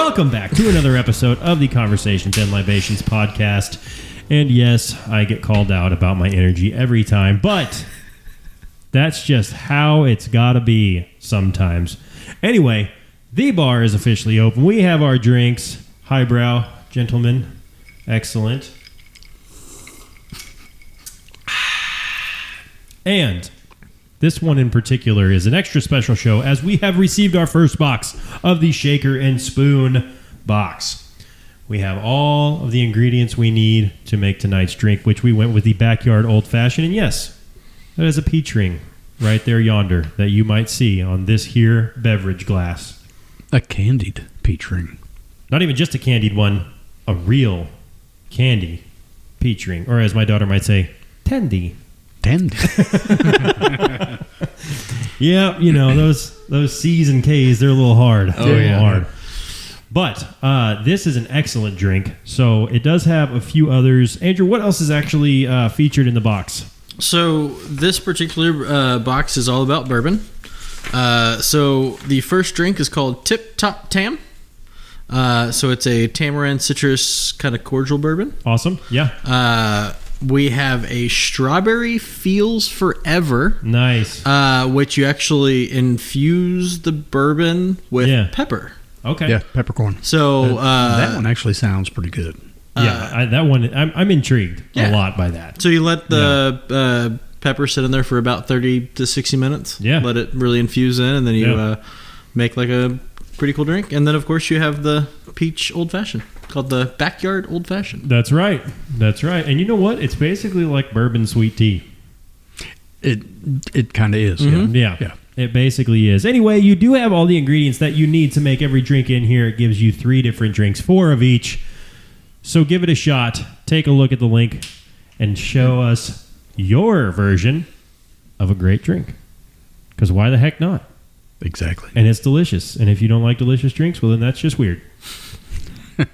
Welcome back to another episode of the Conversations and Libations podcast. And yes, I get called out about my energy every time, but that's just how it's gotta be sometimes. Anyway, the bar is officially open. We have our drinks. Highbrow, gentlemen. Excellent. And this one in particular is an extra special show as we have received our first box of the Shaker and Spoon box. We have all of the ingredients we need to make tonight's drink, which we went with the Backyard Old Fashioned. And yes, that is a peach ring right there yonder that you might see on this here beverage glass. A candied peach ring. Not even just a candied one, a real candy peach ring. Or as my daughter might say, tendy. Yeah, you know, those C's and K's, they're a little hard. Hard. But this is an excellent drink. So it does have a few others. Andrew, what else is actually featured in the box? So this particular box is all about bourbon. So the first drink is called Tip Top Tam. So it's a tamarind citrus kind of cordial bourbon. Awesome. Yeah. We have a Strawberry Feels Forever. Nice. Which you actually infuse the bourbon with pepper. Okay. Yeah, peppercorn. So that one actually sounds pretty good. Yeah, that one, I'm intrigued a lot by that. So you let the pepper sit in there for about 30 to 60 minutes. Yeah. Let it really infuse in, and then you make like a pretty cool drink. And then, of course, you have the peach old fashioned called the Backyard Old Fashioned. That's right. And you know what? It's basically like bourbon sweet tea. It kind of is. Mm-hmm. Yeah. It basically is. Anyway, you do have all the ingredients that you need to make every drink in here. It gives you 3 different drinks, 4 of each. So give it a shot. Take a look at the link and show us your version of a great drink. Because why the heck not? Exactly. And it's delicious. And if you don't like delicious drinks, well, then that's just weird.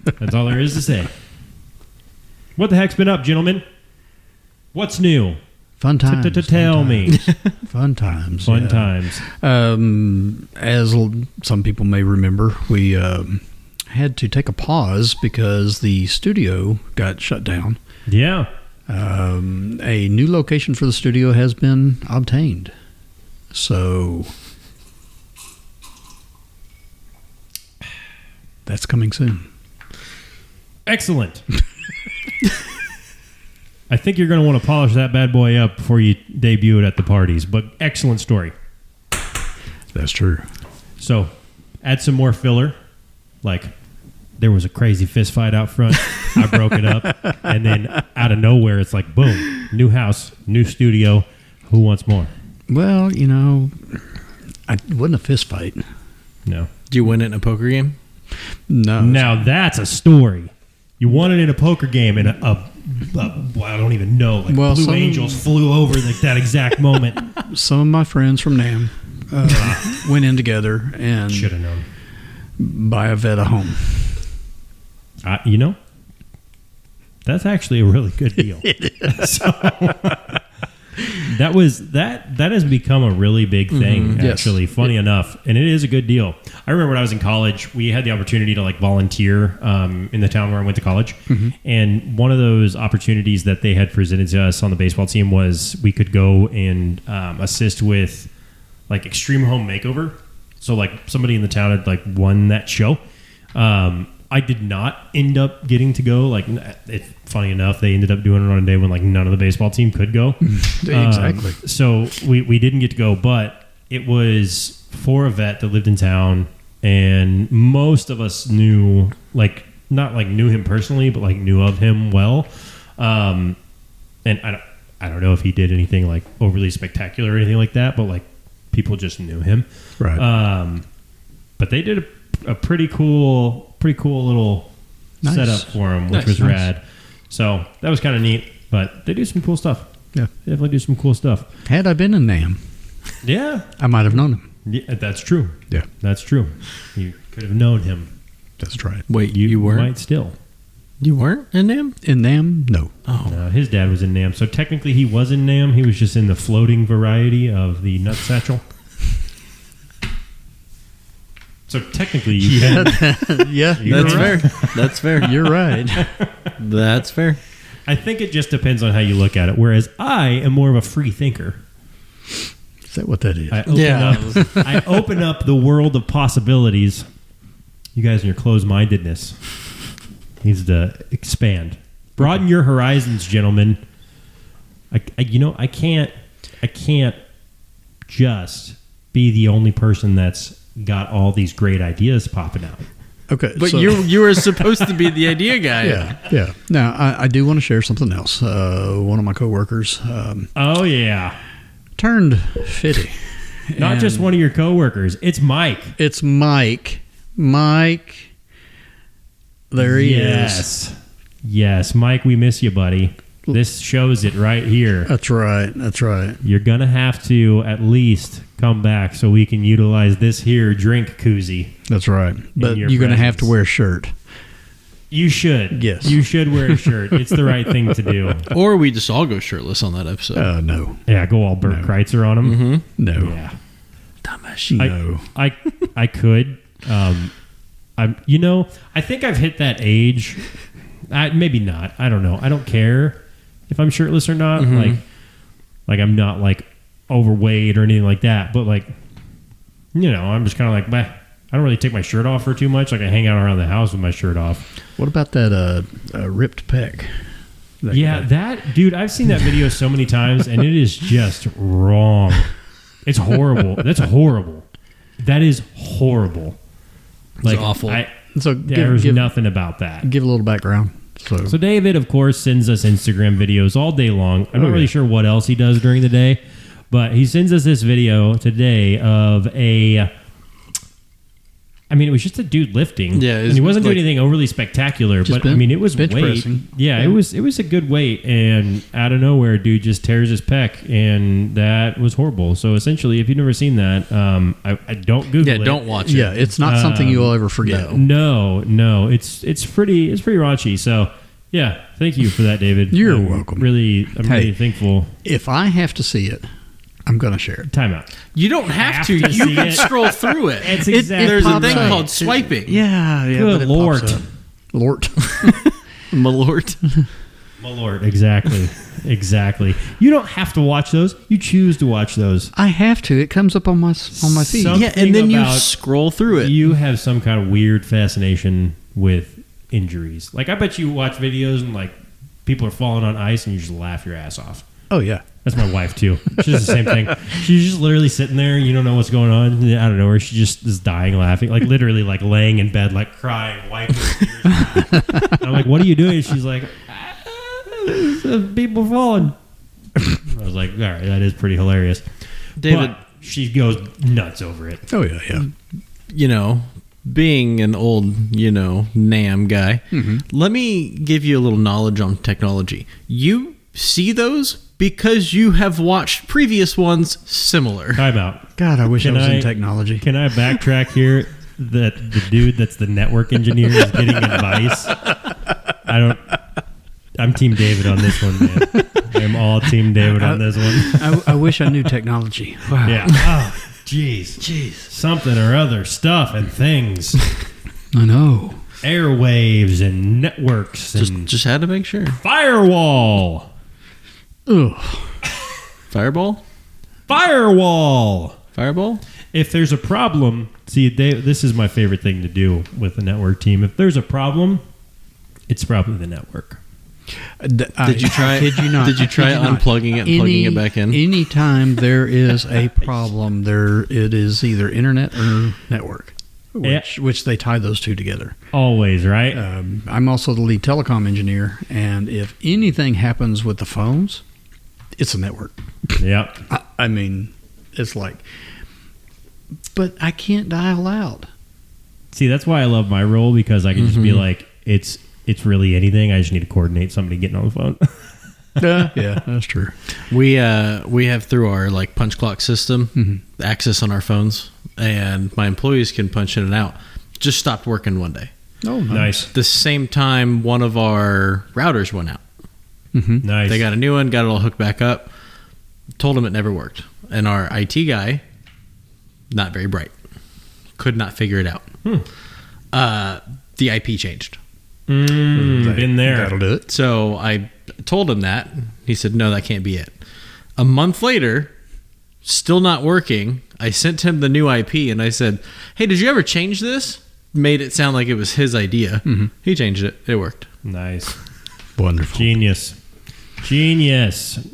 That's all there is to say. What the heck's been up, gentlemen? What's new? Fun times. Tell me. Fun times. Fun times. As some people may remember, we had to take a pause because the studio got shut down. Yeah. A new location for the studio has been obtained. So that's coming soon. Excellent. I think you're going to want to polish that bad boy up before you debut it at the parties, but excellent story. That's true. So, add some more filler. Like, there was a crazy fist fight out front. I broke it up. And then, out of nowhere, it's like, boom, new house, new studio. Who wants more? Well, you know, it wasn't a fist fight. No. Do you win it in a poker game? No. Now, that's a story. You won it in a poker game, and I don't even know. Like Blue Angels flew over like that exact moment. Some of my friends from NAM went in together and should have known. Buy a Veta home. You know, that's actually a really good deal. So, that has become a really big thing. Actually, yes. Funny enough, and it is a good deal. I remember when I was in college, we had the opportunity to like volunteer in the town where I went to college, and one of those opportunities that they had presented to us on the baseball team was we could go and assist with like Extreme Home Makeover. So like somebody in the town had like won that show. I did not end up getting to go. Like, funny enough, they ended up doing it on a day when like none of the baseball team could go. Exactly. So we didn't get to go, but it was for a vet that lived in town, and most of us knew, like, not like knew him personally, but like knew of him well. And I don't know if he did anything like overly spectacular or anything like that, but like people just knew him. Right. But they did a pretty cool little setup for him, which was rad. So that was kind of neat. But they do some cool stuff. Yeah, they definitely do some cool stuff. Had I been in NAM, I might have known him. Yeah, that's true. Yeah, that's true. You could have known him. That's right. Wait, you weren't? Might still. You weren't in NAM? In NAM, no. Oh, no, his dad was in NAM, so technically he was in NAM. He was just in the floating variety of the nut satchel. So technically, you can. Yeah, That's fair. That's fair. You're right. That's fair. I think it just depends on how you look at it. Whereas I am more of a free thinker. Is that what that is? I open up the world of possibilities. You guys and your closed-mindedness needs to expand. Broaden your horizons, gentlemen. I can't just be the only person that's got all these great ideas popping out. Okay, But so- you were supposed to be the idea guy. Yeah. Now, I do want to share something else. One of my coworkers Oh yeah, turned 50. not just one of your coworkers. It's Mike. It's Mike. Mike. There he is. Yes, Mike. We miss you, buddy. This shows it right here. That's right. That's right. You're gonna have to at least come back so we can utilize this here drink koozie. That's right. But your you're going to have to presence. wear a shirt. You should. Yes. You should wear a shirt. It's the right thing to do. Or we just all go shirtless on that episode. No. Yeah, go all Bert No. Kreitzer on him. Mm-hmm. No. Yeah. No. I could. I think I've hit that age. Maybe not. I don't know. I don't care if I'm shirtless or not. Mm-hmm. Like I'm not like overweight or anything like that. But like, I'm just kind of like, bah. I don't really take my shirt off for too much. Like I hang out around the house with my shirt off. What about that ripped pec? That dude, I've seen that video so many times, and it is just wrong. It's horrible. That's horrible. That is horrible. It's awful. So There's nothing about that. give a little background. So David, of course, sends us Instagram videos all day long. I'm not really sure what else he does during the day, but he sends us this video today of it was just a dude lifting. Yeah, and he wasn't doing anything overly spectacular, Just but it was bench weight. pressing. Yeah, it was a good weight, and out of nowhere, dude just tears his pec, and that was horrible. So essentially, if you've never seen that, I don't Google it. Don't watch it. Yeah, it's not something you'll ever forget. No, it's pretty raunchy. So yeah, thank you for that, David. You're I'm welcome. I'm really thankful. If I have to see it, I'm going to share it. Time out. You don't have to. to You see can it. scroll through it. It's It- exactly. There's a pops thing up. called swiping. Yeah. Good but it Lord. pops up. Lord. Malort. My lord, exactly. You don't have to watch those. You choose to watch those. I have to. It comes up on my feed. Some- Yeah, and then you about- scroll through it. You have some kind of weird fascination with injuries. Like I bet you watch videos and like people are falling on ice and you just laugh your ass off. Oh, yeah. That's my wife too. She's the same thing. She's just literally sitting there. You don't know what's going on. I don't know. Or she just is dying laughing, like literally, like laying in bed, like crying, wiping her tears. And I'm like, "What are you doing?" She's like, "People falling." I was like, "All right, that is pretty hilarious." David, But she goes nuts over it. Oh, yeah. Being an old, NAM guy, let me give you a little knowledge on technology. You see those because you have watched previous ones similar. Time out. God, I wish I Can was I- in technology. Can I backtrack here? That the dude that's the network engineer is getting advice. I'm Team David on this one, man. I'm all Team David on this one. I wish I knew technology. Wow. Yeah. Oh, jeez. Something or other stuff and things. I know. Airwaves and networks and Just had to make sure. firewall. Ugh. Fireball? Firewall. Fireball? If there's a problem, see, this is my favorite thing to do with the network team. If there's a problem, it's probably the network. Did you try? Kid you not? Did you try Kid not. unplugging it and plugging it back in? Anytime there is a problem, it is either internet or network, which they tie those two together. Always, right? I'm also the lead telecom engineer, and if anything happens with the phones, it's a network. Yep. I mean, it's like, but I can't dial out. See, that's why I love my role, because I can just be like, it's really anything. I just need to coordinate somebody getting on the phone. Yeah, that's true. We have through our like punch clock system access on our phones, and my employees can punch in and out. Just stopped working one day. Oh, Nice. The same time one of our routers went out. Nice. They got a new one, got it all hooked back up. Told him it never worked, and our IT guy, not very bright, could not figure it out. The IP changed. Been there. That'll do it. So I told him that. He said, no, that can't be it. A month later, still not working, I sent him the new IP and I said, hey, did you ever change this? Made it sound like it was his idea. He changed it. It worked. Nice. Wonderful. Genius.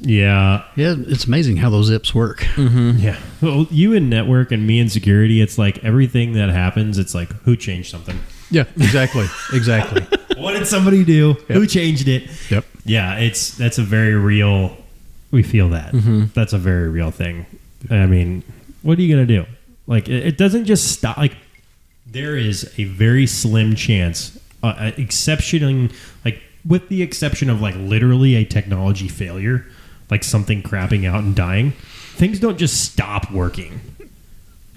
Yeah. Yeah, it's amazing how those zips work. Yeah. Well, you in network and me in security, it's like everything that happens, it's like, who changed something? Yeah, exactly. Exactly. What did somebody do? Yep. Who changed it? Yep. Yeah, that's a very real, we feel that. That's a very real thing. I mean, what are you going to do? Like, it doesn't just stop. Like, there is a very slim chance, with the exception of like literally a technology failure, like something crapping out and dying, things don't just stop working.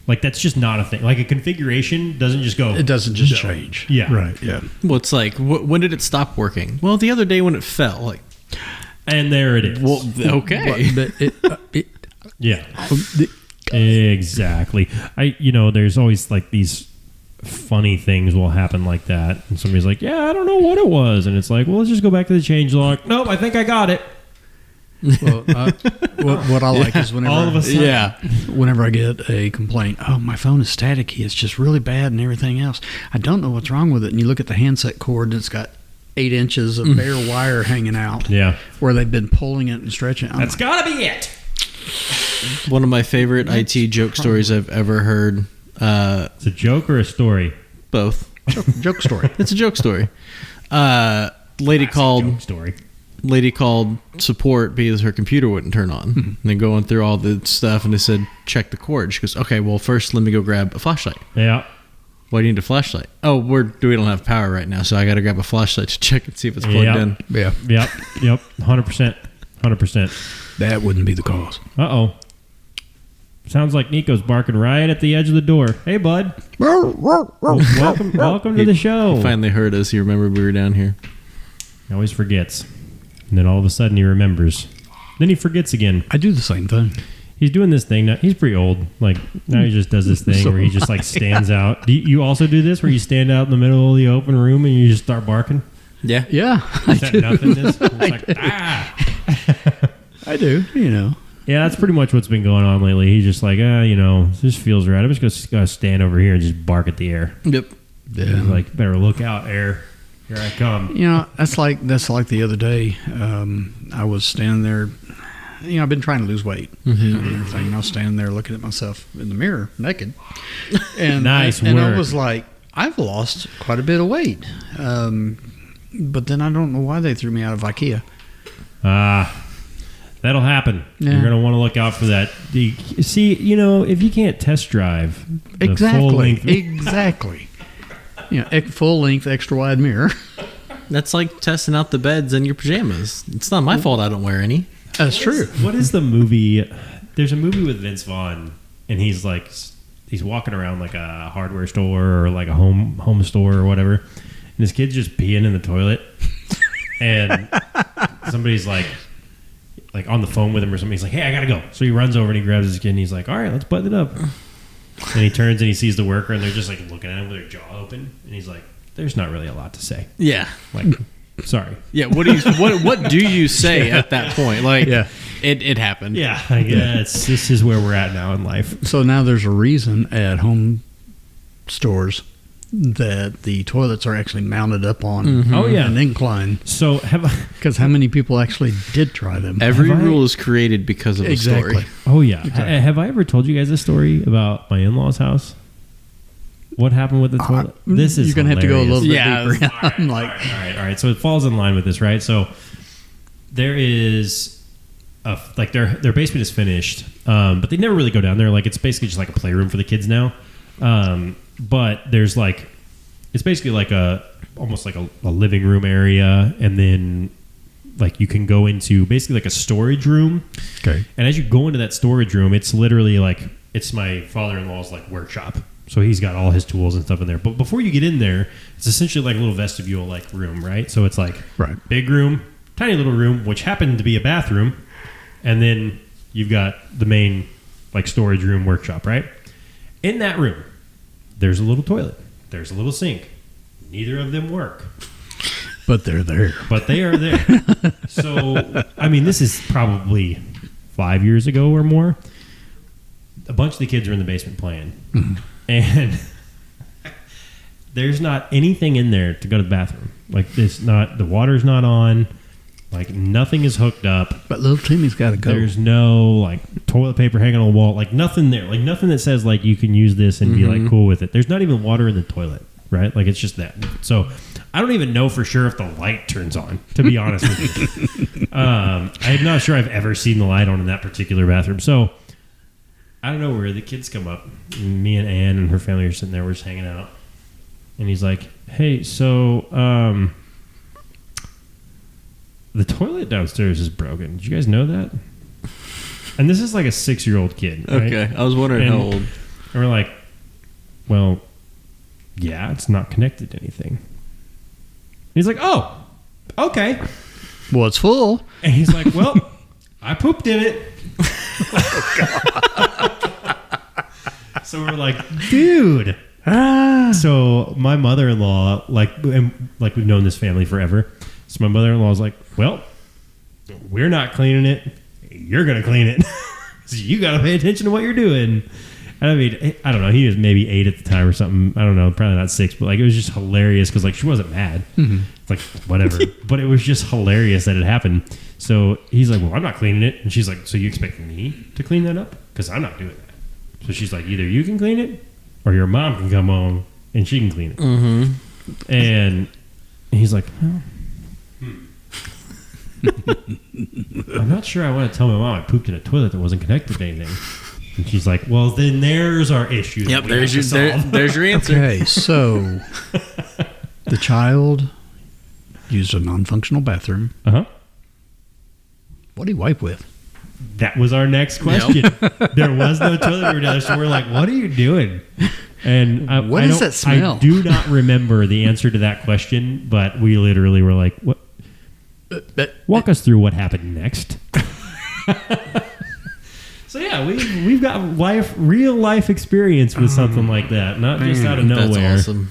Like, that's just not a thing. Like, a configuration doesn't just go. It doesn't just change. Yeah. Right. Yeah. Well, it's like, when did it stop working? Well, the other day when it fell. Like, And there it is. well, okay. But Yeah. Exactly. There's always like these funny things will happen like that, and somebody's like, yeah, I don't know what it was, and it's like, well, let's just go back to the change log. Nope, I think I got it. Well, what I like is whenever All of a sudden. whenever I get a complaint, oh, my phone is staticky, it's just really bad and everything else. I don't know what's wrong with it. And you look at the handset cord and it's got 8 inches of bare wire hanging out. Yeah. Where they've been pulling it and stretching it. That's gotta be it. One of my favorite IT joke stories I've ever heard. It's a joke or a story? Both. Joke story. It's a joke story. Lady Joke story. called support because her computer wouldn't turn on. And they're going through all the stuff, and they said, check the cord. She goes, okay, well, first let me go grab a flashlight. Yeah. Why do you need a flashlight? Oh, we don't have power right now, so I got to grab a flashlight to check and see if it's plugged in. Yeah. Yep. 100%. That wouldn't be the cause. Uh-oh. Sounds like Nico's barking right at the edge of the door. Hey, bud. Welcome to the show. He finally heard us. He remembered we were down here. He always forgets. And then all of a sudden he remembers. Then he forgets again. I do the same thing. He's doing this thing now. He's pretty old. Like, now he just does this thing where he just like stands out. Do you also do this where you stand out in the middle of the open room and you just start barking? Yeah. Yeah. Is that nothingness? It's like, I do, Yeah, that's pretty much what's been going on lately. He's just like, this feels right. I'm just going to stand over here and just bark at the air. Yep. Yeah. He's like, better look out, air. Here I come. That's like the other day. I was standing there. I've been trying to lose weight and everything. And I was standing there looking at myself in the mirror, naked. And Nice and I work. was like, I've lost quite a bit of weight. But then I don't know why they threw me out of IKEA. That'll happen. Yeah. You're going to want to look out for that. See, if you can't test drive the Exactly. Full length, extra wide mirror. That's like testing out the beds in your pajamas. It's not my fault I don't wear any. That's true. What is the movie? There's a movie with Vince Vaughn, and he's walking around like a hardware store or like a home store or whatever, and his kid's just peeing in the toilet, and somebody's like on the phone with him or something. He's like, "Hey, I gotta go." So he runs over and he grabs his kid and he's like, "All right, let's button it up." And he turns and he sees the worker and they're just like looking at him with their jaw open, and he's like, "There's not really a lot to say." Yeah. Like, sorry. Yeah. What do you say at that point? Like, Yeah. it happened. Yeah, I guess this is where we're at now in life. So now there's a reason at home stores that the toilets are actually mounted up on Oh, yeah. an incline. So Because how many people actually did try them? Every Have I- rule is created because of a story. Oh yeah. Have I ever told you guys this story about my in-laws' house? What happened with the toilet? This is You're going to have to go a little bit Yeah, deeper. All right, I'm like, all right. So it falls in line with this, right? So there is their basement is finished, but they never really go down there. Like, it's basically just like a playroom for the kids now. But there's it's basically like almost like a living room area, and then like you can go into basically like a storage room. okay. And as you go into that storage room, it's literally like it's my father-in-law's like workshop. So he's got all his tools and stuff in there. But before you get in there, it's essentially like a little vestibule like room, right? So it's like Right. big room, tiny little room, which happened to be a bathroom, and then you've got the main like storage room workshop, right? In that room, there's a little toilet. There's a little sink. Neither of them work. But they're there. But they are there. So, I mean, this is probably 5 years ago or more. A bunch of the kids are in the basement playing. Mm-hmm. And there's not anything in there to go to the bathroom. Like, the water's not on. Like, nothing is hooked up. But little Timmy's got to go. There's no, like, toilet paper hanging on the wall. Like, nothing there. Like, nothing that says, like, you can use this and be, like, cool with it. There's not even water in the toilet, right? Like, it's just that. So, I don't even know for sure if the light turns on, to be honest with you. I'm not sure I've ever seen the light on in that particular bathroom. So, I don't know where the kids come up. Me and Ann and her family are sitting there. We're just hanging out. And he's like, hey, so, the toilet downstairs is broken. Did you guys know that? And this is like a 6-year-old kid, right? Okay, I was wondering how old. And we're like, well, yeah, it's not connected to anything. And he's like, oh, okay. Well, it's full. And he's like, well, I pooped in it. So we're like, dude. So my mother-in-law, like we've known this family forever. So my mother-in-law was like, well, we're not cleaning it. You're going to clean it. So you got to pay attention to what you're doing. And I mean, I don't know. He was maybe 8 at the time or something. I don't know. Probably not 6. But like, it was just hilarious because like she wasn't mad. Mm-hmm. It's like, whatever. But it was just hilarious that it happened. So he's like, well, I'm not cleaning it. And she's like, so you expect me to clean that up? Because I'm not doing that. So she's like, either you can clean it or your mom can come home and she can clean it. Mm-hmm. And he's like, well, I'm not sure I want to tell my mom I pooped in a toilet that wasn't connected to anything. And she's like, well, then there's our issue. Yep, there's your answer. Okay, so the child used a non-functional bathroom. Uh-huh. What do you wipe with? That was our next question. Yep. There was no toilet paper down there, so we're like, what are you doing? And what does that smell? I do not remember the answer to that question, but we literally were like, what? Walk us through what happened next. So yeah, we've got real life experience with something like that, not just out of nowhere. That's awesome.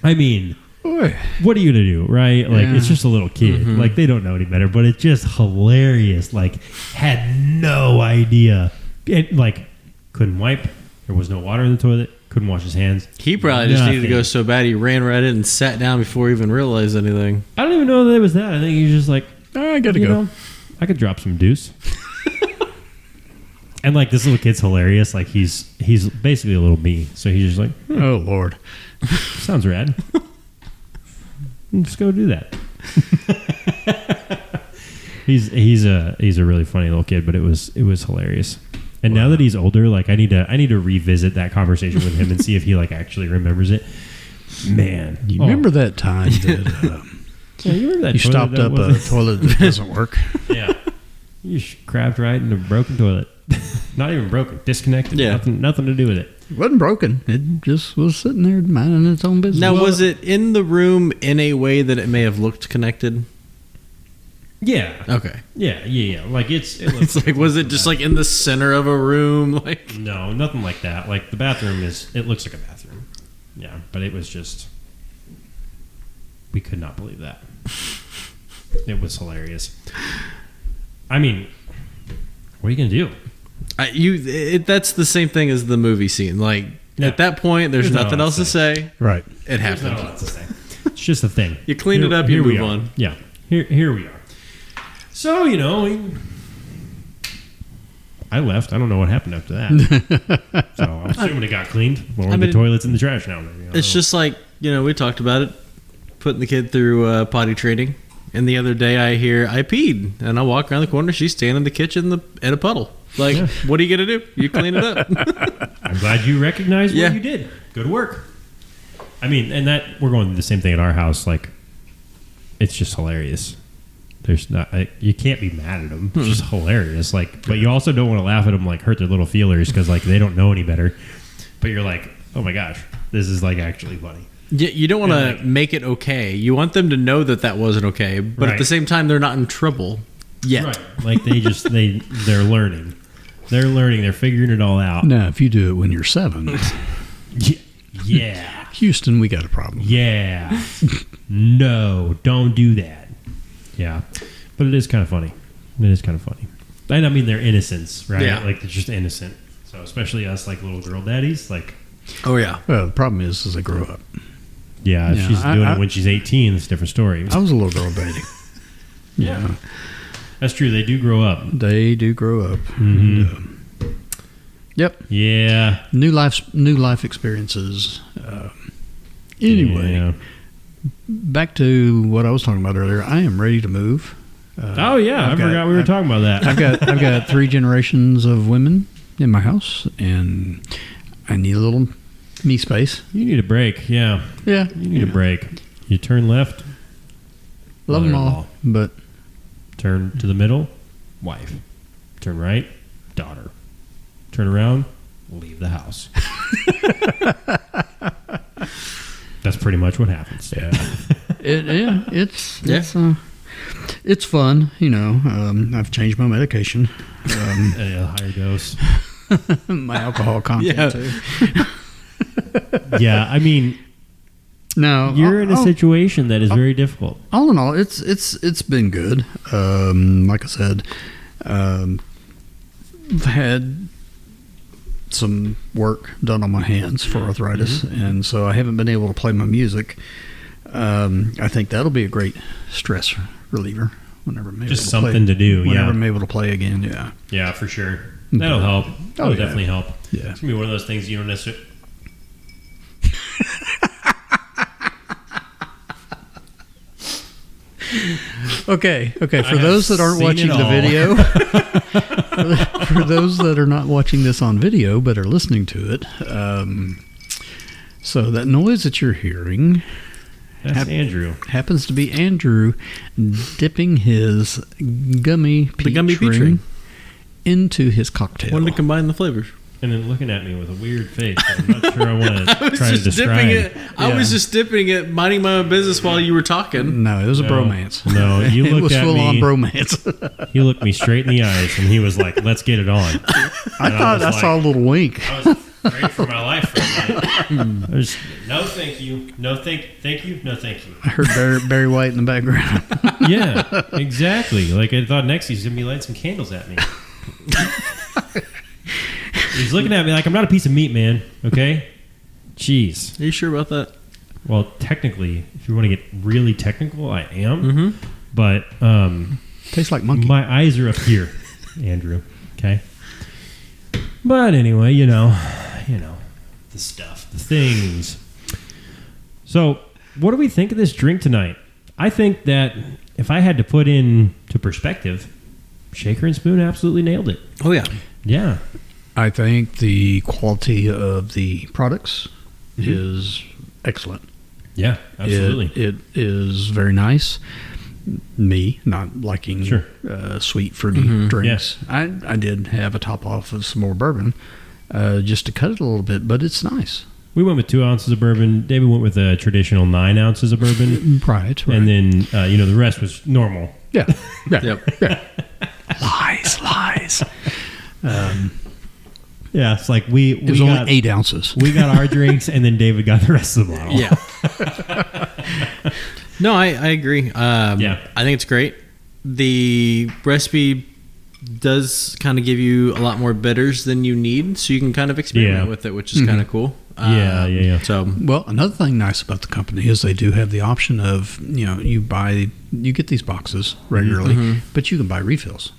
I mean, what are you gonna do, right? Like it's just a little kid, like they don't know any better, but it's just hilarious. Like had no idea, it, like couldn't wipe. There was no water in the toilet. Couldn't wash his hands. He probably just needed to go so bad he ran right in and sat down before he even realized anything. I don't even know that it was that. I think he was just like, I gotta go. I could drop some deuce. And like this little kid's hilarious. Like he's basically a little me. So he's just like, oh Lord, sounds rad. Let's go do that. He's a really funny little kid, but it was hilarious. And now that he's older, like I need to revisit that conversation with him and see if he like actually remembers it. Man, you remember that time that yeah, you remember that you stopped up a toilet that doesn't work? Yeah, you crabbed right in a broken toilet. Not even broken, disconnected. Yeah, nothing to do with it. It wasn't broken. It just was sitting there minding its own business. Now, was it in the room in a way that it may have looked connected? Yeah. Okay. Yeah. Like it's like, was it just like in the center of a room? Like no, nothing like that. Like the bathroom it looks like a bathroom. Yeah, but it was just, we could not believe that. It was hilarious. I mean, what are you gonna do? That's the same thing as the movie scene. Like at that point, there's nothing else to say. Right. It happened. There's nothing else to say. It's just a thing. You clean it up, you move on. Yeah. Here we are. So, I left. I don't know what happened after that. So I'm assuming it got cleaned. Well, the toilet's in the trash now. It's just like, we talked about it, putting the kid through potty training. And the other day I peed. And I walk around the corner. She's standing in the kitchen in a puddle. Like, What are you going to do? You clean it up. I'm glad you recognized what you did. Good work. I mean, and that we're going through the same thing at our house. Like, it's just hilarious. There's not, you can't be mad at them. It's just hilarious. Like, but you also don't want to laugh at them, like hurt their little feelers because like they don't know any better. But you're like, oh my gosh, this is like actually funny. Yeah, you don't want to make it okay. You want them to know that wasn't okay, but at the same time, they're not in trouble yet. Right. Like they're learning. They're learning. They're figuring it all out. Now, if you do it when you're 7, Yeah. Houston, we got a problem. Yeah. No, don't do that. Yeah. But it is kind of funny. It is kind of funny. And I mean, they're innocents, right? Yeah. Like, they're just innocent. So, especially us, like, little girl daddies, like... Oh, yeah. Well, the problem is they grow up. Yeah, if Yeah, she's doing I- it when she's 18, it's a different story. I was a little girl daddy. Yeah. That's true. They do grow up. They do grow up. Mhm. And, yep. Yeah. New life experiences. Anyway, Yeah. back to what I was talking about earlier. I am ready to move. Oh, yeah. I forgot we were talking about that. I've got 3 generations of women in my house, and I need a little me space. You need a break. Yeah. Yeah, You need a break. You turn left, Love them all, mother-in-law. but turn to the middle, wife. Turn right, daughter. Turn around, leave the house. That's pretty much what happens. it's fun. You know, I've changed my medication, A higher dose. my alcohol content Yeah. too. Yeah, I mean, No, you're in a situation that is very difficult. all in all, it's been good. Like I said, I've had some work done on my hands for arthritis, and so I haven't been able to play my music. I think that'll be a great stress reliever whenever I'm able Just to something to do, Whenever yeah. I'm able to play again, yeah. Yeah, for sure. That'll help. That'll yeah. definitely help. Yeah. It's going to be one of those things you don't necessarily... Okay. For have those that aren't seen watching it the all. video, for those that are not watching this on video but are listening to it, so that noise that you're hearing That's Andrew. happens to be Andrew dipping his gummy peach, gummy peach ring ring. into his cocktail. Wanted to combine the flavors. And then looking at me with a weird face. I'm not sure I want to I was try to just describe. dipping it. I was just dipping it, minding my own business while you were talking. No, it was a No. bromance. No, you it looked was at full on me. bromance. He looked me straight in the eyes and he was like, let's get it on. I thought was I saw a like- little wink. I was afraid for my life for a minute. I was, no, thank you. No, thank you. No, thank you. I heard Barry White in the background. Yeah, exactly. Like I thought next he's going to be lighting some candles at me. He's looking at me like I'm not a piece of meat, man. Okay? Jeez. Are you sure about that? Well, technically, if you want to get really technical, I am. Mm-hmm. But Tastes like monkey. my eyes are up here, Andrew. Okay? But anyway, you know, the stuff, the things. So, what do we think of this drink tonight? I think that if I had to put into perspective, Shaker and Spoon absolutely nailed it. Oh, yeah. Yeah. I think the quality of the products is excellent. Yeah, absolutely. It is very nice. Me not liking Sure. sweet fruity drinks. I did have a top off of some more bourbon just to cut it a little bit, but it's nice. We went with 2 ounces of bourbon. David went with a traditional 9 ounces of bourbon. Right. And then, the rest was normal. yeah. Yep. Lies. Yeah, it's like we It was got, only 8 ounces. we got our drinks, and then David got the rest of the bottle. Yeah. No, I agree. Yeah. I think it's great. The recipe does kind of give you a lot more bitters than you need, so you can kind of experiment Yeah. with it, which is kind of cool. Yeah. So, Well, another thing nice about the company is they do have the option of, you get these boxes regularly, but you can buy refills.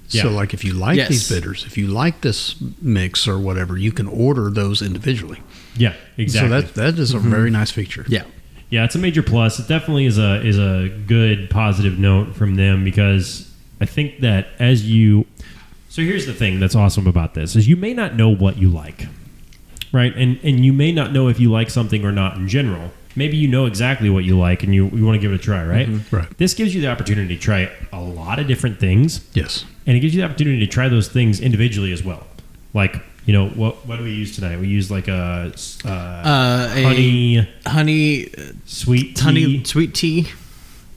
Yeah. So, like, if you like Yes. these bitters, if you like this mix or whatever, you can order those individually. Yeah, exactly. So that is a very nice feature. yeah. Yeah, it's a major plus. It definitely is a good positive note from them because I think that so here's the thing that's awesome about this is you may not know what you like, right? And you may not know if you like something or not in general. Maybe you know exactly what you like and you want to give it a try, right? Right. This gives you the opportunity to try a lot of different things, Yes. and it gives you the opportunity to try those things individually as well. Like, what do we use tonight? We use like a honey sweet tea. honey sweet tea,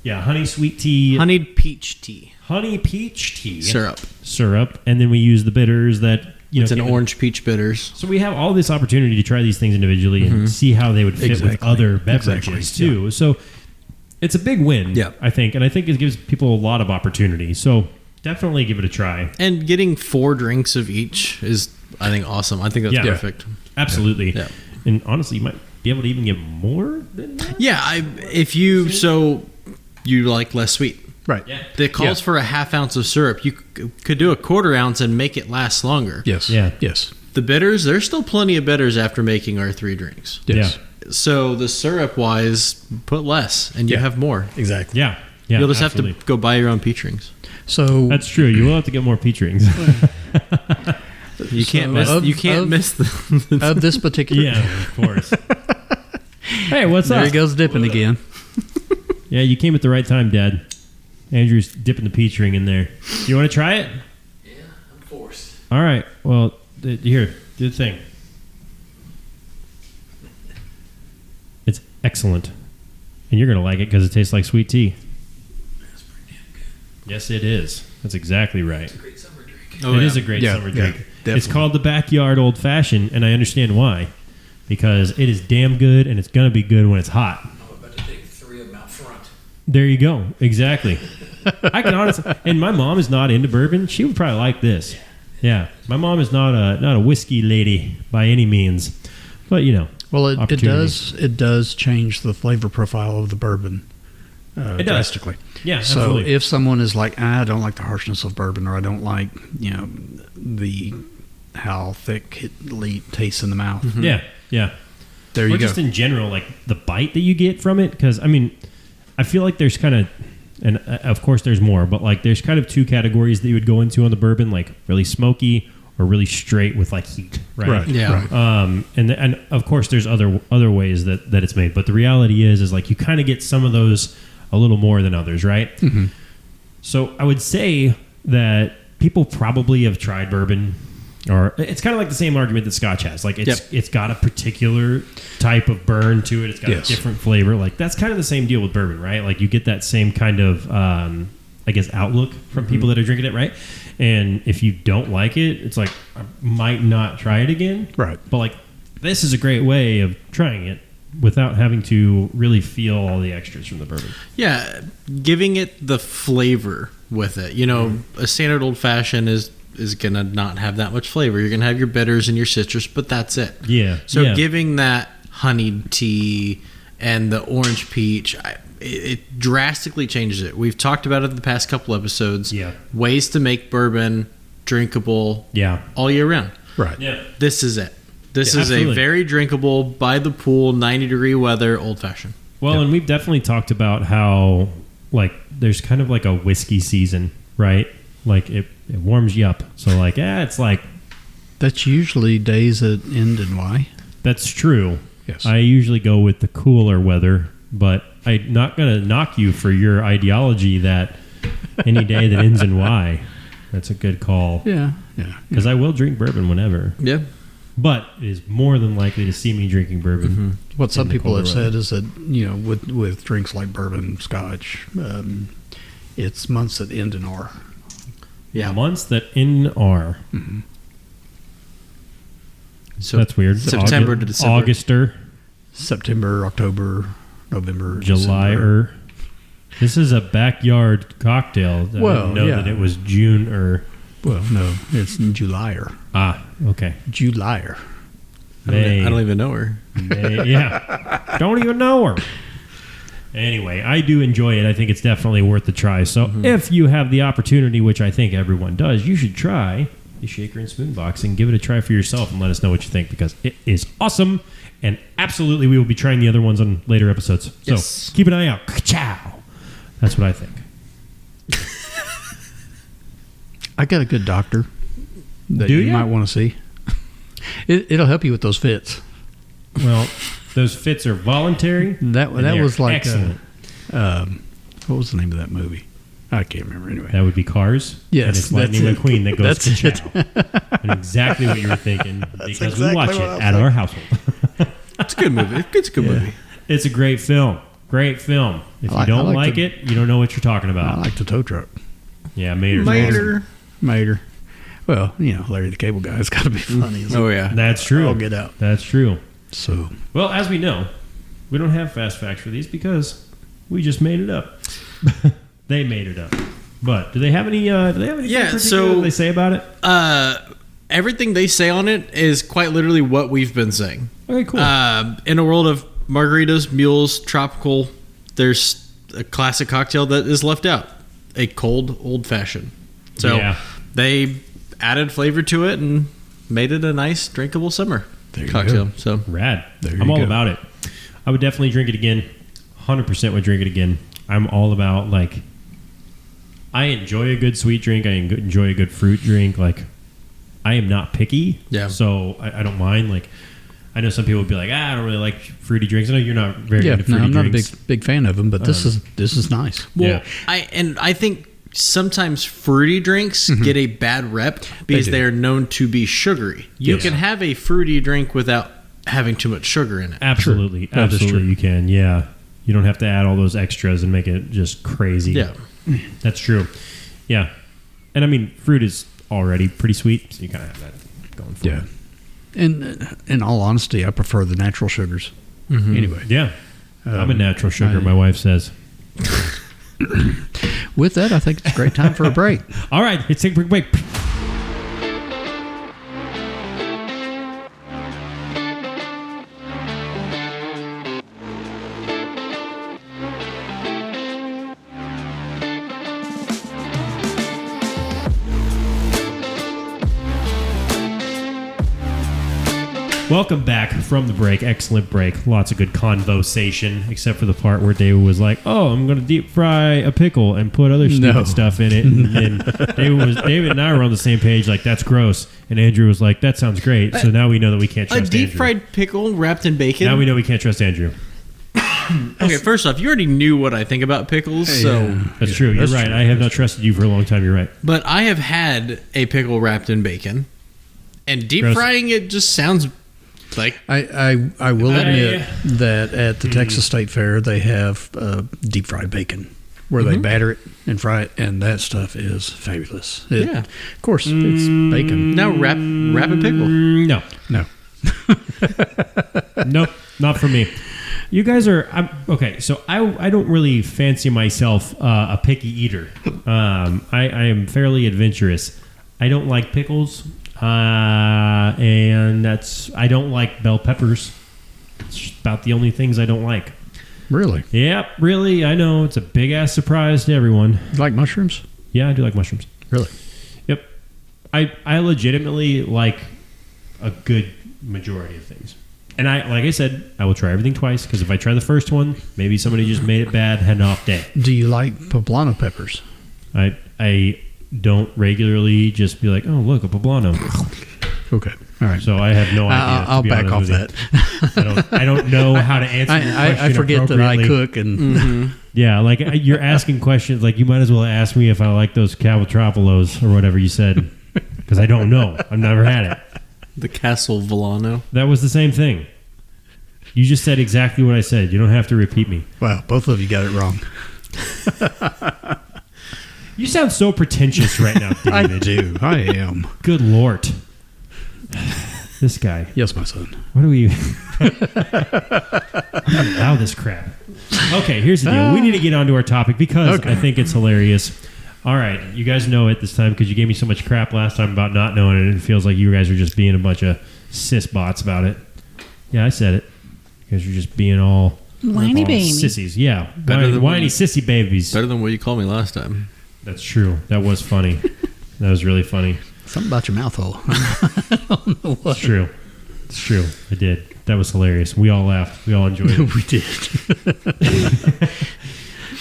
Yeah, honey sweet tea. honeyed peach tea Honey peach tea. syrup. Syrup. And then we use the bitters that It's an orange peach bitters. So we have all this opportunity to try these things individually and see how they would fit with other beverages too. Yeah. So it's a big win, I think, and I think it gives people a lot of opportunity. So definitely give it a try. And getting 4 drinks of each is, I think, awesome. I think that's perfect. Absolutely. Yeah. And honestly, you might be able to even get more than that. Yeah, if you like less sweet. Right. Yeah. That calls for a half ounce of syrup. You could do a 1/4 ounce and make it last longer. Yes. Yeah. Yes. The bitters, there's still plenty of bitters after making our 3 drinks. Yes. Yeah. So the syrup wise, put less and you have more. Exactly. Yeah. Yeah. You'll just have to go buy your own peach rings. So that's true. You will have to get more peach rings. You can't miss the of this particular. Yeah, of course. Hey, what's there up? There he goes dipping again. Yeah, you came at the right time, Dad. Andrew's dipping the peach ring in there. You want to try it? Yeah, I'm forced. All right. Well, here, do the thing. It's excellent. And you're going to like it because it tastes like sweet tea. That's pretty damn good. Yes, it is. That's exactly right. It's a great summer drink. It is a great summer drink. It's called the Backyard Old Fashioned, and I understand why. Because it is damn good, and it's going to be good when it's hot. I'm about to take 3 of them out front. There you go. Exactly. I can honestly, and my mom is not into bourbon. She would probably like this. Yeah, my mom is not a whiskey lady by any means, but well, it does change the flavor profile of the bourbon drastically. Yeah, so absolutely. If someone is like, I don't like the harshness of bourbon, or I don't like how thick it tastes in the mouth. Mm-hmm. Yeah. There you go. Or just in general, like the bite that you get from it, because I feel like there's kind of. And of course there's more, but like there's kind of 2 categories that you would go into on the bourbon, like really smoky or really straight with like heat, right? Yeah. Right. And of course there's other ways that it's made, but the reality is like you kind of get some of those a little more than others, right? Mm-hmm. So I would say that people probably have tried bourbon, or it's kind of like the same argument that Scotch has. Like it's got a particular type of burn to it. It's got a different flavor. Like that's kind of the same deal with bourbon, right? Like you get that same kind of, I guess, outlook from people that are drinking it, right? And if you don't like it, it's like, I might not try it again. Right. But like, this is a great way of trying it without having to really feel all the extras from the bourbon. Yeah, giving it the flavor with it. A standard old fashioned is gonna not have that much flavor. You're gonna have your bitters and your citrus, but that's it. Yeah. So giving that honeyed tea and the orange peach, it drastically changes it. We've talked about it in the past couple episodes. Yeah. Ways to make bourbon drinkable. Yeah. All year round. Right. Yeah. This is it. This is absolutely. a very drinkable, by the pool, 90-degree weather old fashioned. Well, and we've definitely talked about how like there's kind of like a whiskey season, right? Like it warms you up. So like, it's like that's usually days that end in Y. That's true. Yes. I usually go with the cooler weather, but I'm not going to knock you for your ideology that any day that ends in Y. That's a good call. Yeah. Because I will drink bourbon whenever. Yeah. But it is more than likely to see me drinking bourbon. Mm-hmm. What some people have said is that, with drinks like bourbon, Scotch, it's months that end in R. Yeah. Months that end in R. Mm-hmm. So that's weird. September to December. Auguster. September, October, November, July. This is a backyard cocktail. I didn't know that it was June or... Well, no, it's July-er. Ah, okay. July-er. I don't even know her. Yeah. Don't even know her. Anyway, I do enjoy it. I think it's definitely worth the try. So if you have the opportunity, which I think everyone does, you should try the Shaker and Spoon box and give it a try for yourself and let us know what you think, because it is awesome. And absolutely, we will be trying the other ones on later episodes. Yes. So keep an eye out. Ka-chow. That's what I think. I got a good doctor that Do you ya? might want to see. It'll help you with those fits. Well, those fits are voluntary. That was like excellent. What was the name of that movie? I can't remember anyway. That would be Cars. Yes, and it's Lightning that's it. McQueen that goes That's ka-chow. And exactly what you were thinking, because exactly we watch what it I was at our household. It's a good movie. It's a good movie. It's a great film. Great film. If you I don't like like it, you don't know what you're talking I about. like the tow truck. Yeah, Mater's Mater. Mater. Well, Larry the Cable Guy has got to be funny. Oh yeah, That's true. I'll get out. That's true. So, Well, as we know, we don't have fast facts for these because we just made it up. They made it up. But do they have any? Yeah, particular so- they say about it. everything they say on it is quite literally what we've been saying. Okay, cool. In a world of margaritas, mules, tropical, there's a classic cocktail that is left out: a cold old fashioned. So Yeah. they added flavor to it and made it a nice drinkable summer There you cocktail. go. So Rad. There you I'm all go. about it. I would definitely drink it again. 100% would drink it again. I'm all about I enjoy a good sweet drink. I enjoy a good fruit drink. I am not picky. Yeah. So I don't mind. I know some people would be like, I don't really like fruity drinks. I know you're not very into fruity I'm not a drinks. big fan of them, but this is nice. well, Yeah. I think sometimes fruity drinks get a bad rep because do. they are known to be sugary. You Yes. can have a fruity drink without having too much sugar in it. Absolutely. True. That is Absolutely, true. you can. Yeah. You don't have to add all those extras and make it just crazy. Yeah. That's true. Yeah. And I mean, fruit is already pretty sweet, so you kind of have that going for Yeah. it. And in all honesty, I prefer the natural sugars. Anyway, Yeah. I'm a natural sugar, I- my wife says. with that, I think it's a great time for a break. All right, let's take a quick break. Welcome back from the break. Excellent break. Lots of good conversation, except for the part where David was like, "Oh, I'm going to deep fry a pickle and put other stupid No. stuff in it." And David and I were on the same page, like, "That's gross." And Andrew was like, "That sounds great." So now we know that we can't A trust deep Andrew. fried pickle wrapped in bacon. Now we know we can't trust Andrew. Okay, first off, you already knew what I think about pickles, so. Yeah. That's true. You're that's right. true. I have not trusted you for a long time. You're right. But I have had a pickle wrapped in bacon, and deep Gross. frying it just sounds like I will admit that at the Texas State Fair they have deep fried bacon where they batter it and fry it, and that stuff is fabulous. Yeah. Of course, it's bacon. now wrap a pickle. No. No. Nope, not for me. You guys are okay. So I don't really fancy myself a picky eater. I am fairly adventurous. I don't like pickles, and I don't like bell peppers. It's about the only things I don't like. Really? Yep, really. I know it's a big ass surprise to everyone. You like mushrooms? Yeah, I do like mushrooms. Really? Yep, I legitimately like a good majority of things. And like I said, I will try everything twice because if I try the first one, maybe somebody just made it bad, had an off day. Do you like poblano peppers? I don't regularly just be like, oh look, a poblano. Okay. All right. So I have no idea. to I'll be back honest off with you. that. I don't know how to answer your question I forget that I appropriately. cook and Yeah, like you're asking questions. Like you might as well ask me if I like those Cavatropolos or whatever you said, because I don't know. I've never had it. The Castle Volano. That was the same thing. You just said exactly what I said. You don't have to repeat me. wow, both of you got it wrong. You sound so pretentious right now, I David. do. I am. Good Lord. This guy. Yes, my son. What do we allow this crap? Okay, here's the deal. We need to get onto our topic because Okay. I think it's hilarious. All right, you guys know it this time because you gave me so much crap last time about not knowing it. And it feels like you guys are just being a bunch of cis bots about it. Yeah, I said it. Because you're just being all Whiny baby. sissies. Yeah, Better than whiny when- sissy babies. Better than what you called me last time. That's true. That was funny. That was really funny. Something about your mouth hole. It's true. It's true. I did. That was hilarious. We all laughed. We all enjoyed it. We did.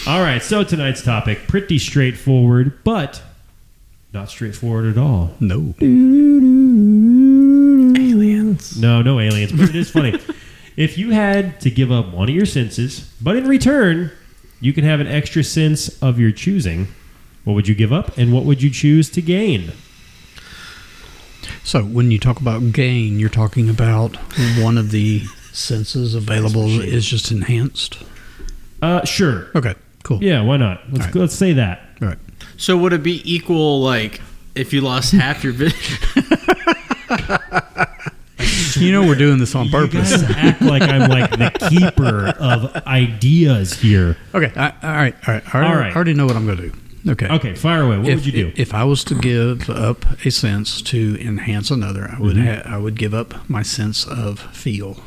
All right. So tonight's topic, pretty straightforward, but not straightforward at all. No. Aliens. No aliens, but it is funny. If you had to give up one of your senses, but in return, you can have an extra sense of your choosing, what would you give up and what would you choose to gain? So when you talk about gain, you're talking about one of the senses available is just enhanced. Sure. Okay, cool. Yeah, why not? All right. Let's say that. All right. So would it be equal, like, if you lost half your vision. We're doing this on purpose. You guys act like I'm like the keeper of ideas here. Okay, all right. I already know what I'm going to do. Okay, fire away. What would you do? If I was to give up a sense to enhance another, I would give up my sense of feel.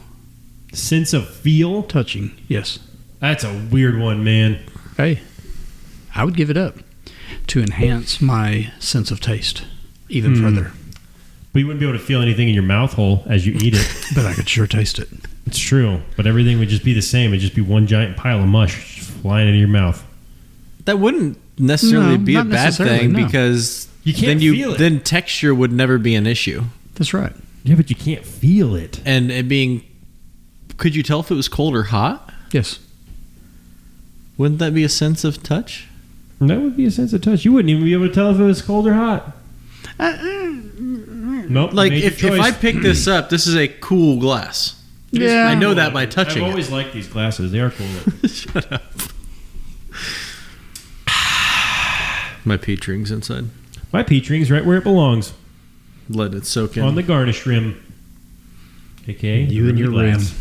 Sense of feel? Touching, yes. That's a weird one, man. Hey, I would give it up to enhance my sense of taste even further. But you wouldn't be able to feel anything in your mouth hole as you eat it. But I could sure taste it. It's true. But everything would just be the same. It'd just be one giant pile of mush flying into your mouth. That wouldn't necessarily be a bad thing because you can't feel it. Then texture would never be an issue. That's right. Yeah, but you can't feel it. And it being, could you tell if it was cold or hot? Yes. Wouldn't that be a sense of touch? That would be a sense of touch. You wouldn't even be able to tell if it was cold or hot. Nope. Like if I pick this up, this is a cool glass. Yeah. I know that by touching it. I've always liked these glasses. They are cool. Shut up. My peach ring's inside. My peach ring's right where it belongs. Let it soak in. On the garnish rim. AKA you and your glass.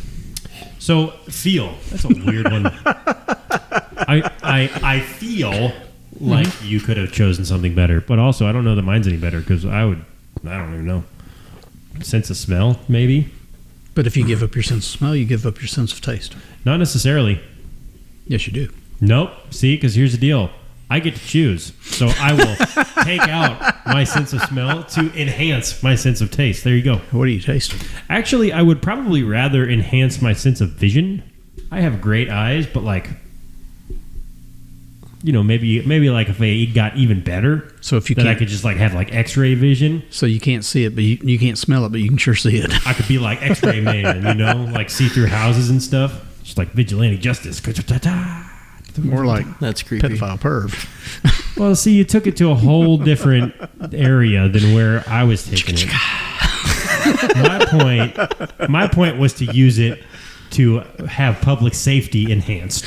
So, feel. That's a weird one. I feel like you could have chosen something better. But also, I don't know that mine's any better because I don't even know. Sense of smell, maybe? But if you give up your sense of smell, you give up your sense of taste. Not necessarily. Yes, you do. Nope. See, because here's the deal. I get to choose. So I will take out my sense of smell to enhance my sense of taste. There you go. What are you tasting? Actually, I would probably rather enhance my sense of vision. I have great eyes, but maybe like if they got even better, so if you I could just like have like X-ray vision. So you can't see it, but you can't smell it, but you can sure see it. I could be like X-ray man, like see through houses and stuff. Just like vigilante justice. More like that's creepy. Pedophile perv. Well, see, you took it to a whole different area than where I was taking it. My point was to use it to have public safety enhanced,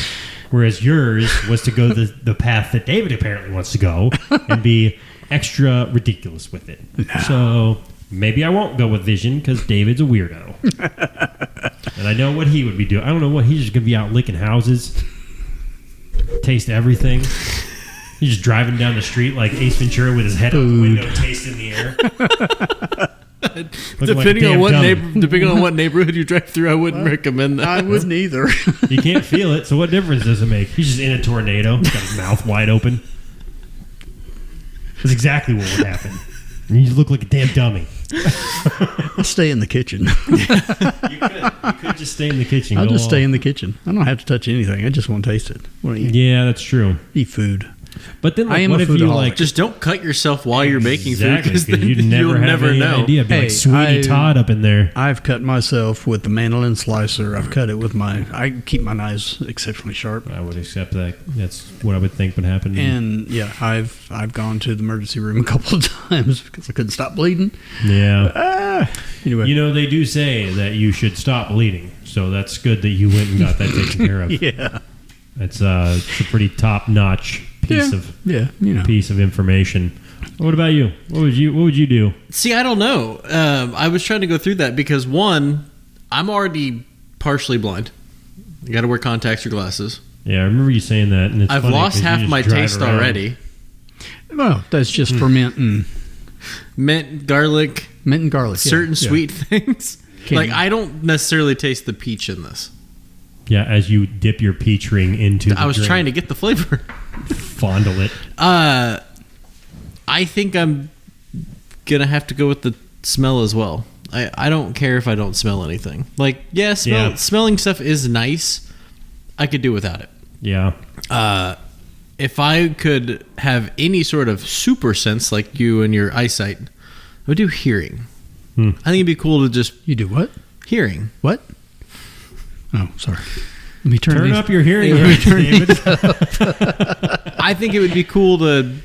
whereas yours was to go the path that David apparently wants to go and be extra ridiculous with it. No. So maybe I won't go with vision because David's a weirdo. And I know what he would be doing. I don't know what he's just going to be out licking houses. Taste everything. He's just driving down the street like Ace Ventura with his head out the window, tasting the air. Depending on what neighborhood you drive through, I wouldn't recommend that. I wouldn't either. You can't feel it, so what difference does it make? He's just in a tornado, got his mouth wide open. That's exactly what would happen. And you look like a damn dummy. I'll stay in the kitchen. You could just stay in the kitchen. I'll just stay in the kitchen. I don't have to touch anything. I just want to taste it. Yeah, that's true. Eat food. But then, I am what a if you foodaholic. Just don't cut yourself while you're making food because you'd never know. Idea. It'd be like Sweetie Todd up in there. I've cut myself with the mandolin slicer. I've cut it with I keep my knives exceptionally sharp. I would accept that. That's what I would think would happen. And yeah, I've gone to the emergency room a couple of times because I couldn't stop bleeding. Yeah. Anyway, they do say that you should stop bleeding, so that's good that you went and got that taken care of. Yeah. It's a pretty top-notch piece of information. What about you? What would you do? See, I don't know. I was trying to go through that because one, I'm already partially blind. I got to wear contacts or glasses. Yeah, I remember you saying that. And I've lost half my taste already. Well, that's just for mint and garlic, certain sweet things. Candy. Like I don't necessarily taste the peach in this. Yeah, as you dip your peach ring into the I was drink. trying to get the flavor. Fondle it. I think I'm gonna have to go with the smell as well. I don't care if I don't smell anything. Like, smelling stuff is nice. I could do without it. Yeah. If I could have any sort of super sense like you and your eyesight, I would do hearing. I think it'd be cool to just... You do what? Hearing. What? Oh, sorry. Let me turn up your hearing, David. I think it would be cool to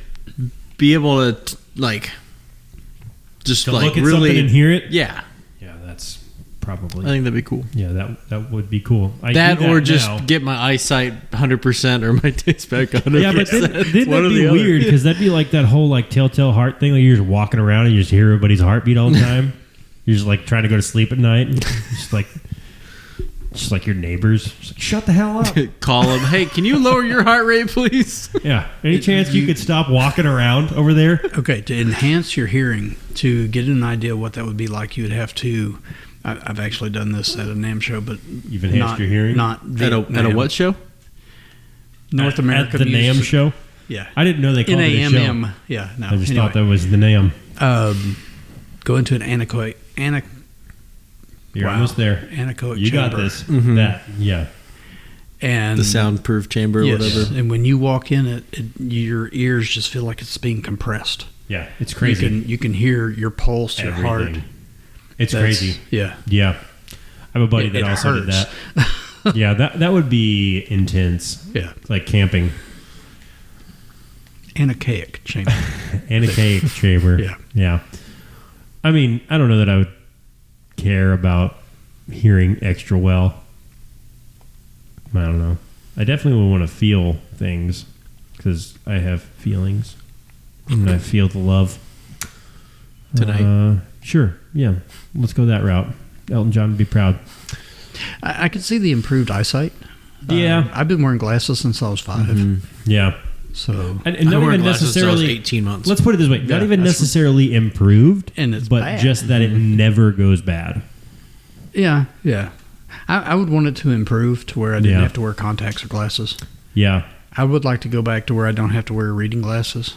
be able to, just look at really something and hear it? Yeah. Yeah, that's Probably. I think that'd be cool. Yeah, that would be cool. I That do or just now. get my eyesight 100% or my taste back 100%. Yeah, but then that'd be One or the other. weird because that'd be like that whole like telltale heart thing. Like you're just walking around and you just hear everybody's heartbeat all the time. You're just like trying to go to sleep at night. Just like your neighbors. Just like, shut the hell up. Call them. Hey, can you lower your heart rate, please? Yeah. Any chance you could stop walking around over there? Okay, to enhance your hearing, to get an idea what that would be like, you would have to. I've actually done this at a NAMM show, but You've enhanced your hearing? Not At a what show? North America At the NAMM Music- show? Yeah, I didn't know they called it a show. NAMM. Yeah, no. I just anyway, thought that was the NAMM. Go into an anechoic. You're Wow. almost there. Anechoic You got chamber. this. Mhm. That. Yeah. And The soundproof chamber or yes, whatever. and when you walk in it, your ears just feel like it's being compressed. Yeah. It's crazy. You can hear your pulse, your heart. Everything. It's That's- crazy. Yeah. Yeah. I have a buddy It that also did hurts. that. Yeah, that would be intense. Yeah. It's like camping. Anechoic chamber. Anechoic chamber. Yeah. Yeah. I mean, I don't know that I would care about hearing extra well. I don't know. I definitely would want to feel things because I have feelings and I feel the love. Tonight. Sure. Yeah. Let's go that route. Elton John would be proud. I can see the improved eyesight. Yeah. I've been wearing glasses since I was 5. Yeah. So And I not wore even glasses till I was necessarily. 18 months. Let's put it this way: not Yeah, even that's- necessarily improved, And it's but bad. just that it never goes bad. yeah. I would want it to improve to where I didn't Yeah. have to wear contacts or glasses. Yeah, I would like to go back to where I don't have to wear reading glasses.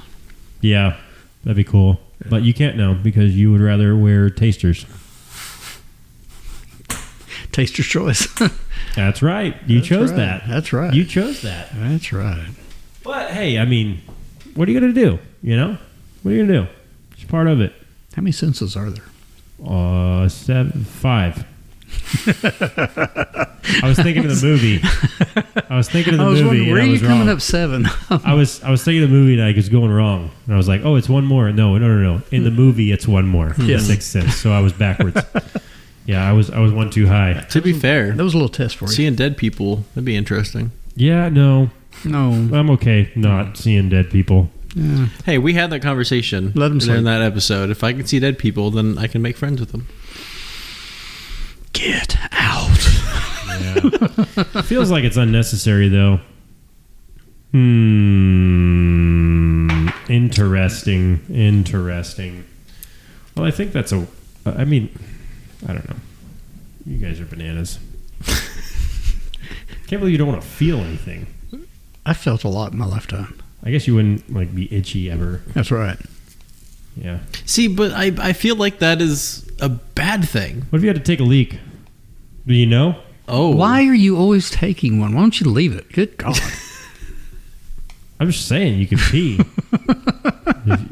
yeah, that'd be cool. But you can't know because you would rather wear tasters. Taster's choice. That's right. You That's chose right. that. That's right. You chose that. That's right. But hey, I mean, what are you gonna do? You know, what are you gonna do? It's part of it. How many senses are there? 5. I was thinking of the movie. I was thinking of the I was movie. wondering, And where I are you was coming wrong. up 7? I was thinking of the movie and I was going wrong. And I was like, oh, it's one more. No. In the movie, it's one more. Yeah. 6 sense. So I was backwards. Yeah, I was one too high. To be fair, That was a little test for you. seeing dead people, that'd be interesting. Yeah, no. No. I'm okay not seeing dead people. Yeah. Hey, we had that conversation Let 'em in sleep. that episode. If I can see dead people, then I can make friends with them. Get out. Yeah. Feels like it's unnecessary, though. Interesting. Well, I think that's I mean, I don't know. You guys are bananas. Can't believe you don't want to feel anything. I felt a lot in my lifetime. I guess you wouldn't like be itchy ever. That's right. Yeah. See, but I feel like that is a bad thing. What if you had to take a leak? Do you know? Oh, Why are you always taking one? Why don't you leave it? Good God. I'm just saying you could pee.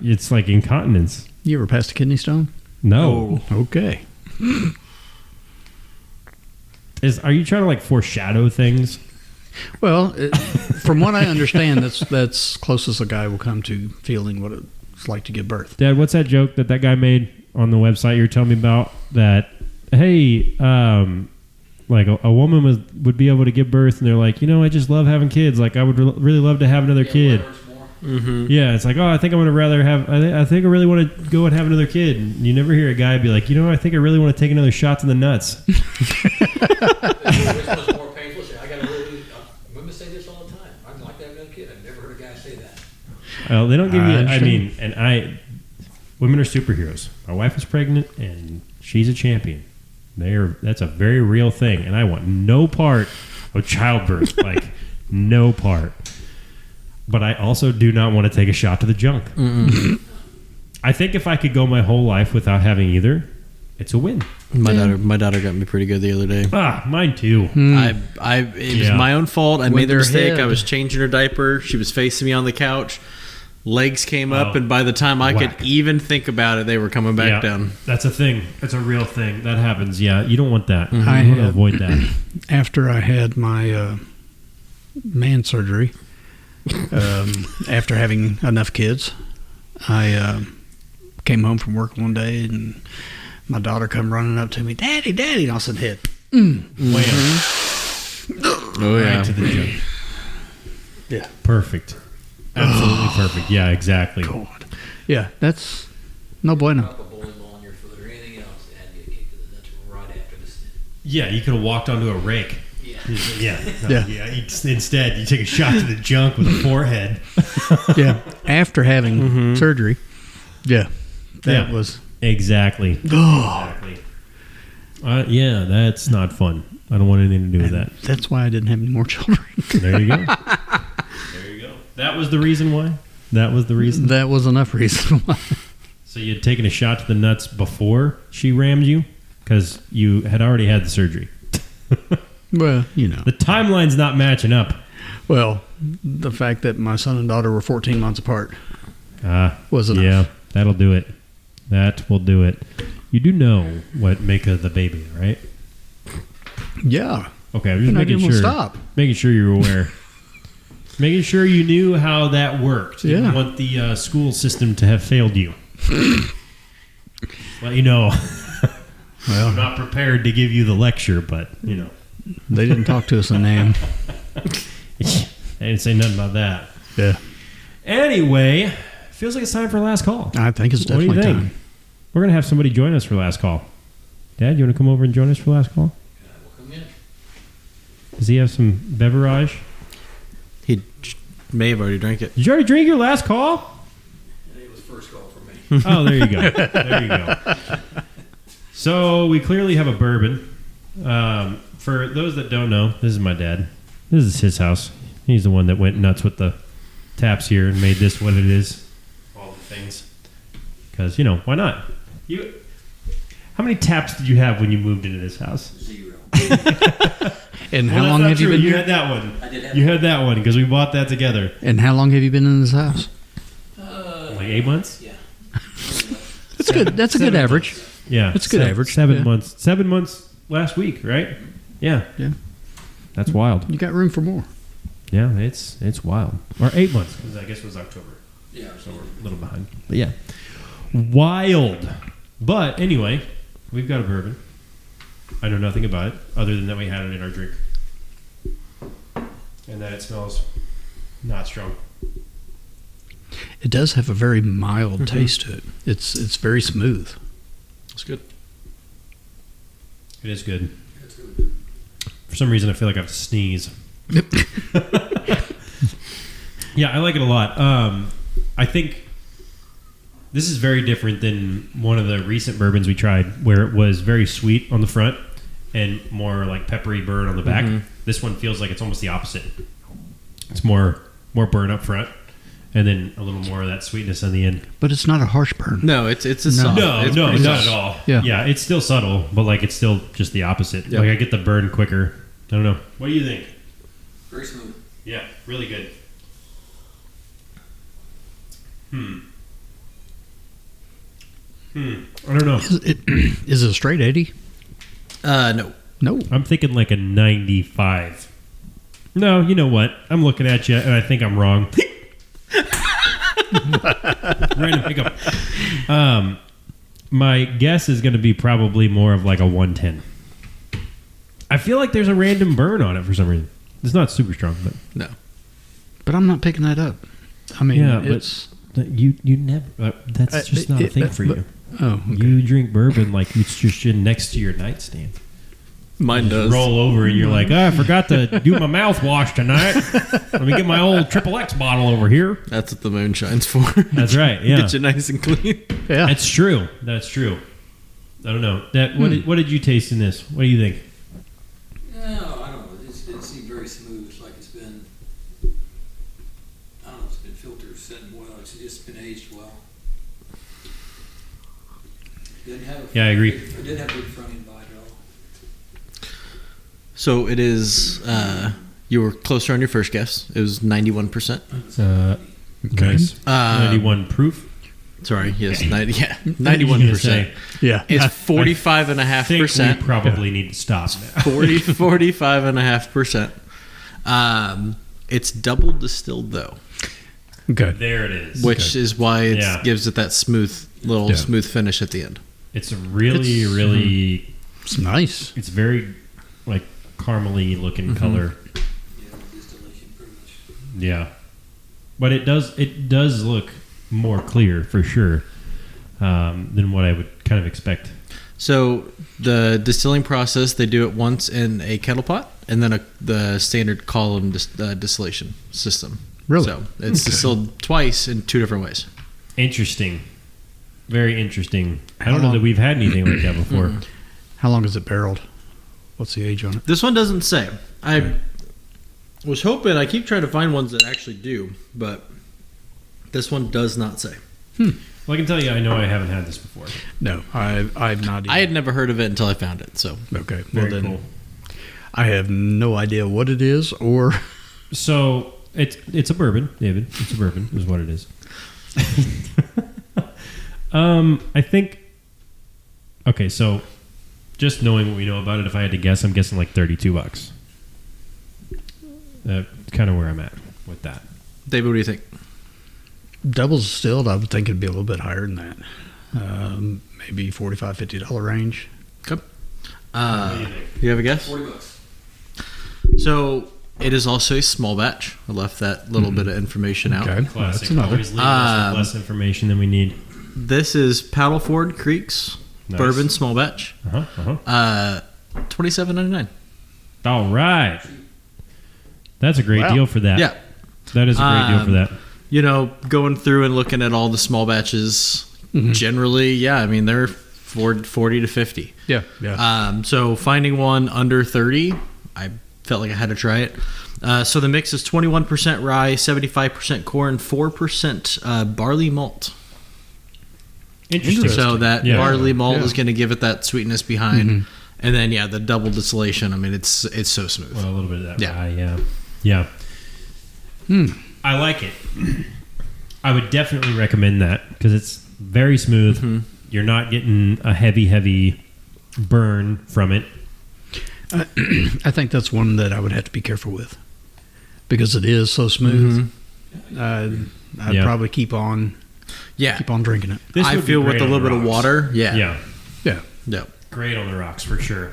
It's like incontinence. You ever passed a kidney stone? No. Okay. Are you trying to like foreshadow things? Well, from what I understand, that's closest a guy will come to feeling what it's like to give birth. Dad, what's that joke that guy made on the website you were telling me about? That, hey, like a woman would be able to give birth, and they're like, I just love having kids. Like, I would really love to have another kid. Mm-hmm. Yeah, it's like, oh, I think I'm going to rather have, I think I really want to go and have another kid. And you never hear a guy be like, I think I really want to take another shot to the nuts. Which was more painful? I got women say this all the time. I'd like to have another kid. I've never heard a guy say that. Well, they don't give you, I I mean, women are superheroes. My wife is pregnant, and she's a champion. That's a very real thing, and I want no part of childbirth, like no part. But I also do not want to take a shot to the junk. I think if I could go my whole life without having either, it's a win. My daughter got me pretty good the other day. Mine too. It was Yeah. my own fault. I With made the their mistake. head. I was changing her diaper. She was facing me on the couch. Legs came up, Oh. and by the time I Whack. could even think about it, they were coming back Yeah, down. That's a thing. That's a real thing. That happens. Yeah, you don't want that. I You want to had- avoid that. After I had my man surgery, after having enough kids, I came home from work one day and my daughter come running up to me, Daddy, Daddy, and all of a sudden hit. Wham. Oh yeah. Right to the junk. Yeah. Perfect. Absolutely perfect. Yeah, exactly. God. Yeah, that's no bueno. Drop a bowling ball on your foot or anything else and get kicked to the nuts right after this. Yeah, you could have walked onto a rake. Yeah. Yeah. Instead, you take a shot to the junk with a forehead. Yeah, after having surgery. Yeah, that Yeah. was. Exactly. Oh, Exactly. Yeah, that's not fun. I don't want anything to do with that. that's why I didn't have any more children. There you go. There you go. That was the reason why? That was the reason? That was enough reason why. So you had taken a shot to the nuts before she rammed you? Because you had already had the surgery. Well, you know. The timeline's not matching up. Well, the fact that my son and daughter were 14 months apart was enough. Yeah, that'll do it. That will do it. You do know what make of the baby, right? Yeah. Okay, I'm You're just not making getting sure. stop. Making sure you were aware. Making sure you knew how that worked. You Yeah. didn't want the school system to have failed you. Let you know. I'm Well, not prepared to give you the lecture, but, you know. they didn't talk to us in name. They didn't say nothing about that. Yeah. Anyway, feels like it's time for last call. I think it's What do you definitely think? time. We're going to have somebody join us for last call. Dad, you want to come over and join us for last call? We'll come in. Does he have some beverage? He may have already drank it. Did you already drink your last call? It was first call for me. Oh, there you go. There you go. So we clearly have a bourbon. For those that don't know, this is my dad. This is his house. He's the one that went nuts with the taps here and made this what it is. All the things. Because, you know, why not? How many taps did you have when you moved into this house? 0. And Well, how that's long not have you true. been You here? had that one. I did have You had that one because we bought that together. And how long have you been in this house? Like 8 months? Yeah. That's good. That's a good 7 average. months. Yeah. That's a good average. 7 Yeah. months. 7 months last week, right? Yeah. Yeah. That's wild. You got room for more. Yeah, it's wild. Or 8 months, because I guess it was October. Yeah. So we're a little behind. But yeah. Wild. But anyway, we've got a bourbon. I know nothing about it, other than that we had it in our drink. And that it smells not strong. It does have a very mild taste to it. It's very smooth. It's good. It is good. That's good. For some reason, I feel like I have to sneeze. Yeah, I like it a lot. I think this is very different than one of the recent bourbons we tried, where it was very sweet on the front and more like peppery burn on the back. This one feels like it's almost the opposite. It's more burn up front, and then a little more of that sweetness on the end. But it's not a harsh burn. No, it's soft. No, It's no, pretty not soft. at all. Yeah. It's still subtle, but like it's still just the opposite. Yep. Like I get the burn quicker. I don't know. What do you think? Very smooth. Yeah, really good. I don't know. Is it a straight 80? No. No. I'm thinking like a 95. No, you know what? I'm looking at you, and I think I'm wrong. Random hiccup. My guess is going to be probably more of like a 110. I feel like there's a random burn on it for some reason. It's not super strong, but No. But I'm not picking that up. I mean, Yeah, but- it's. you never. That's just not a thing for you. Oh, okay. You drink bourbon like it's just in next to your nightstand. Mine Just does. roll over and you're like, I forgot to do my mouthwash tonight. Let me get my old XXX bottle over here. That's what the moonshine's for. That's right. Yeah, Get you nice and clean. Yeah. that's true. That's true. I don't know. That what did you taste in this? What do you think? No, I don't know. It seemed very smooth. It's like it's been, I don't know, it's been filtered, setting well. It's just been aged well. Didn't have. Yeah, I agree. It didn't have a big front end bite at all. So it is. You were closer on your first guess. It was 91%. Nice. 91 proof. Sorry. Yes. 90. Yeah. What are you gonna 91%. say? Yeah. It's I think 45.5%. we probably need to stop now. 45.5%. It's double distilled though, Good. There it is. which is why it Yeah. gives it that smooth little Yeah. smooth finish at the end. It's really. It's nice. It's very like caramely looking color. Yeah, distillation pretty much. Yeah, but it does look more clear for sure than what I would kind of expect. So the distilling process, they do it once in a kettle pot, and then the standard column distillation system. Really? So it's distilled twice in 2 different ways. Interesting, very interesting. I don't How know long- that we've had anything like that before. How long is it barreled? What's the age on it? This one doesn't say. I was hoping, I keep trying to find ones that actually do, but this one does not say. Well, I can tell you, I know I haven't had this before. No, I've not. I had never heard of it until I found it. So Okay, well Very then cool. I have no idea what it is or. So it's a bourbon, David. It's a bourbon, is what it is. I think. Okay, so just knowing what we know about it, if I had to guess, I'm guessing like $32. That's kind of where I'm at with that. David, what do you think? Double distilled, I would think it'd be a little bit higher than that. Maybe $45, $50 range. Okay. What do you think? You have a guess? $40. So it is also a small batch. I left that little bit of information out. Okay, Classic. that's another. Always leaving us with less information than we need. This is Paddleford Creek's Nice. bourbon small batch. $27.99. All right. That's a great Wow. deal for that. Yeah. That is a great deal for that. You know, going through and looking at all the small batches, generally, yeah, I mean, they're 40 to 50. Yeah, yeah. So finding one under 30, I felt like I had to try it. So the mix is 21% rye, 75% corn, 4% barley malt. Interesting. So that Yeah. barley malt Yeah. is going to give it that sweetness behind. And then, yeah, the double distillation, I mean, it's so smooth. Well, a little bit of that. Yeah. Rye, yeah. I like it. I would definitely recommend that because it's very smooth. You're not getting a heavy burn from it. I think that's one that I would have to be careful with because it is so smooth. I'd Yeah. probably keep on Yeah. drinking it. This I would be feel with great a on little the bit of rocks. water. Yeah. Yeah, Yeah. Yeah. great on the rocks for sure.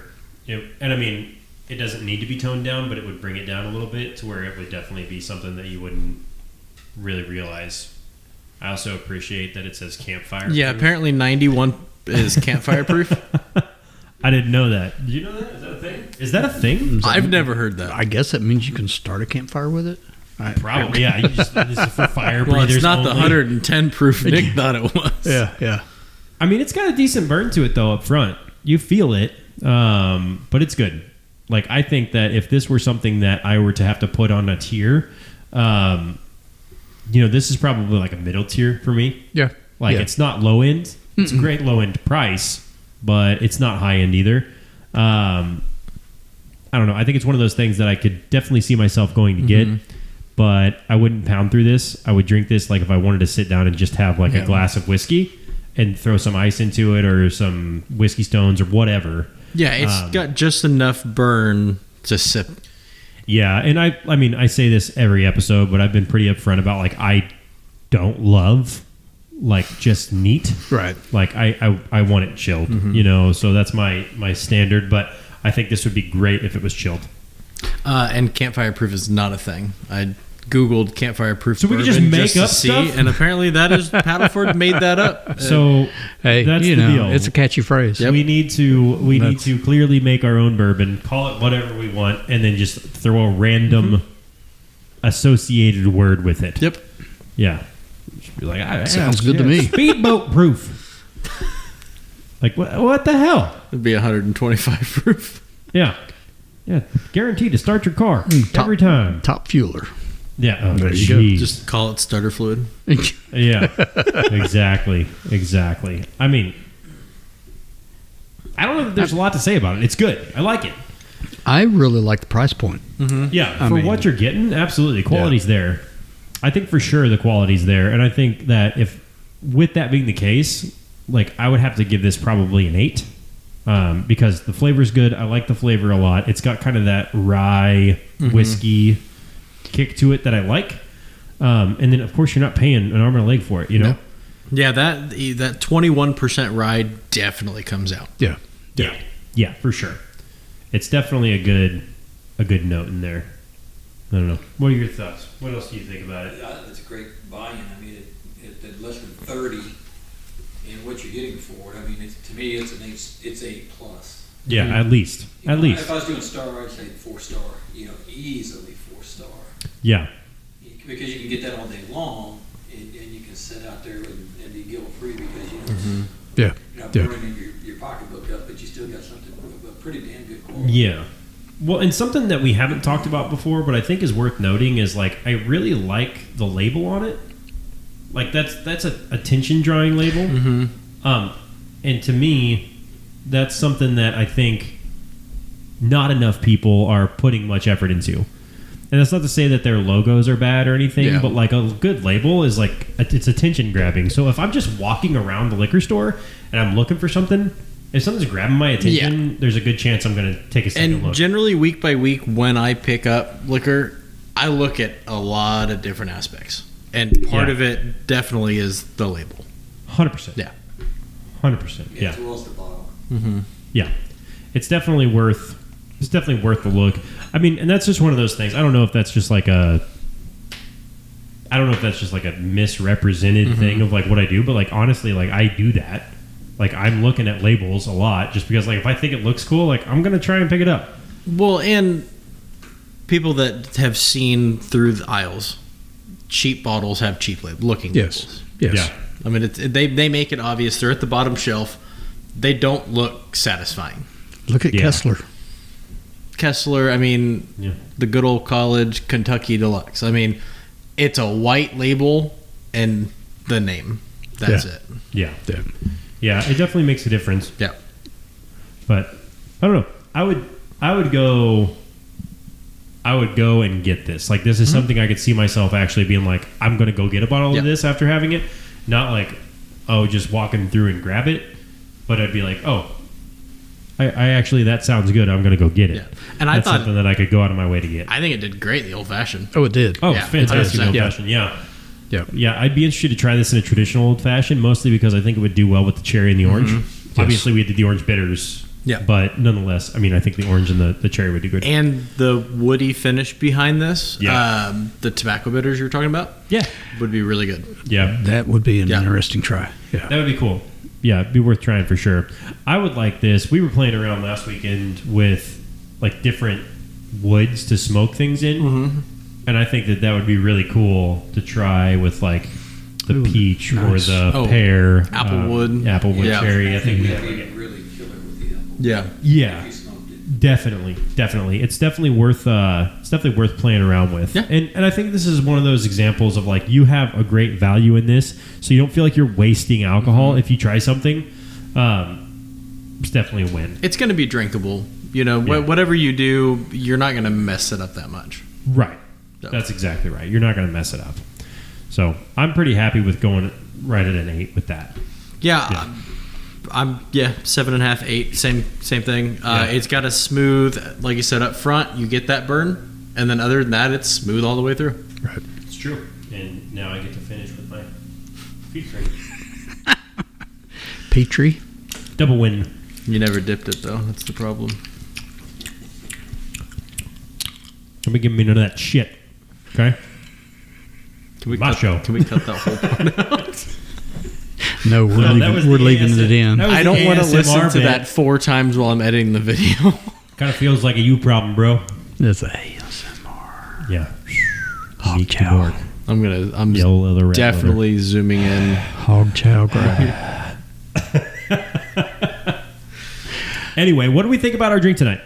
And I mean, it doesn't need to be toned down, but it would bring it down a little bit to where it would definitely be something that you wouldn't really realize. I also appreciate that it says campfire. Yeah. proof. Apparently 91 is campfire proof. I didn't know that. Did you know that? Is that a thing? Is that a thing? I've never heard that. I guess that means you can start a campfire with it. Probably. Yeah. You just, this is for fire Well, breathers it's not the only. 110 proof Nick thought it was. Yeah, yeah. I mean, it's got a decent burn to it though up front. You feel it, but it's good. Like I think that if this were something that I were to have to put on a tier, this is probably like a middle tier for me. Yeah. Like yeah. it's not low end. It's a great low end price, but it's not high end either. I don't know. I think it's one of those things that I could definitely see myself going to get, but I wouldn't pound through this. I would drink this like if I wanted to sit down and just have like a glass of whiskey and throw some ice into it or some whiskey stones or whatever. Yeah, it's got just enough burn to sip. Yeah, and I mean, I say this every episode, but I've been pretty upfront about like I don't love like just neat. Right. Like I want it chilled, so that's my standard, but I think this would be great if it was chilled. And campfire proof is not a thing. I Googled campfire proof. So we could just bourbon make to up see, stuff? and apparently that is Paddleford made that up. So Hey, that's the deal. it's a catchy phrase. We need to clearly make our own bourbon, call it whatever we want, and then just throw a random associated word with it. Yep. Yeah. Just be like, Sounds good to me. Speedboat proof. Like what the hell? It'd be 125 proof. Yeah. Yeah. Guaranteed to start your car top- every time. Top fueler. Yeah. Oh, There you go. geez. Just call it starter fluid. Yeah. Exactly. I mean, I don't know that there's a lot to say about it. It's good. I like it. I really like the price point. Yeah, I for mean- what you're getting, absolutely. Quality's there. I think for sure the quality's there. And I think that if, with that being the case, like I would have to give this probably an 8 because the flavor's good. I like the flavor a lot. It's got kind of that rye whiskey kick to it that I like. And then, of course, you're not paying an arm and a leg for it, you know? Yeah, that 21% rye definitely comes out. Yeah. Yeah, for sure. It's definitely a good note in there. I don't know. What are your thoughts? What else do you think about it? It's a great buy-in. I mean, at less than 30, and what you're getting for it. I mean, to me, it's A plus. Yeah, at least. You know, At least. If I was doing star, I'd say 4-star. Easily 4-star. Yeah. Because you can get that all day long, and you can sit out there and be guilt-free because Yeah. you're not burning your pocketbook up, but you still got something of a pretty damn good quality. Yeah. Well, and something that we haven't talked about before, but I think is worth noting is like I really like the label on it. Like that's a attention drawing label. And to me, that's something that I think not enough people are putting much effort into. And that's not to say that their logos are bad or anything, but like a good label is like it's attention grabbing. So if I'm just walking around the liquor store and I'm looking for something, if something's grabbing my attention, there's a good chance I'm going to take a second look. And generally, week by week, when I pick up liquor, I look at a lot of different aspects. And part of it definitely is the label. 100%. Yeah. 100%. Yeah. As well as the bottle. Yeah. It's definitely worth the look. I mean, and that's just one of those things. I don't know if that's just like a misrepresented thing of like what I do, but like honestly, like I do that. Like I'm looking at labels a lot just because like if I think it looks cool, like I'm gonna try and pick it up. Well, and people that have seen through the aisles, cheap bottles have cheap looking labels. Yes. Yeah. I mean, they make it obvious. They're at the bottom shelf. They don't look satisfying. Look at Kessler, I mean, the good old college Kentucky Deluxe. I mean, it's a white label and the name. That's it. Yeah. Yeah, it definitely makes a difference. Yeah. But I don't know. I would go and get this. Like this is something I could see myself actually being like, I'm going to go get a bottle of this after having it. Not like, just walking through and grab it. But I'd be like, I actually, that sounds good. I'm going to go get it. Yeah. And that's something that I could go out of my way to get. I think it did great in the old fashioned. Oh, it did. Oh, it's fantastic old fashioned. Yeah. Yeah, I'd be interested to try this in a traditional old fashioned, mostly because I think it would do well with the cherry and the orange. Yes. Obviously, we did the orange bitters. Yeah. But nonetheless, I mean, I think the orange and the cherry would do good. And the woody finish behind this, the tobacco bitters you were talking about, would be really good. Yeah. That would be an interesting try. Yeah. That would be cool. Yeah, it'd be worth trying for sure. I would like this. We were playing around last weekend with like different woods to smoke things in. And I think that would be really cool to try with like the peach or the pear, applewood, cherry. I think that'd be really killer with the apple. Yeah, If you smoked it. definitely. It's definitely worth playing around with. Yeah. And I think this is one of those examples of like you have a great value in this, so you don't feel like you're wasting alcohol if you try something. It's definitely a win. It's going to be drinkable. You know, whatever you do, you're not going to mess it up that much. Right. That's exactly right. You're not going to mess it up. So I'm pretty happy with going right at an 8 with that. Yeah. I'm 7.5, 8, same thing. It's got a smooth, like you said up front, you get that burn, and then other than that, it's smooth all the way through. Right. It's true. And now I get to finish with my Petri. Petri. Double win. You never dipped it though. That's the problem. Don't be giving me none of that shit. Okay. Can we Macho. Can we cut that whole part out? No, we're leaving it in. I don't want to listen to bit. that 4 times while I'm editing the video. Kind of feels like a you problem, bro. It's a ASMR. Yeah. Hog chow. I'm Yellow leather, red definitely zooming in. Hog chow grind. Anyway, what do we think about our drink tonight?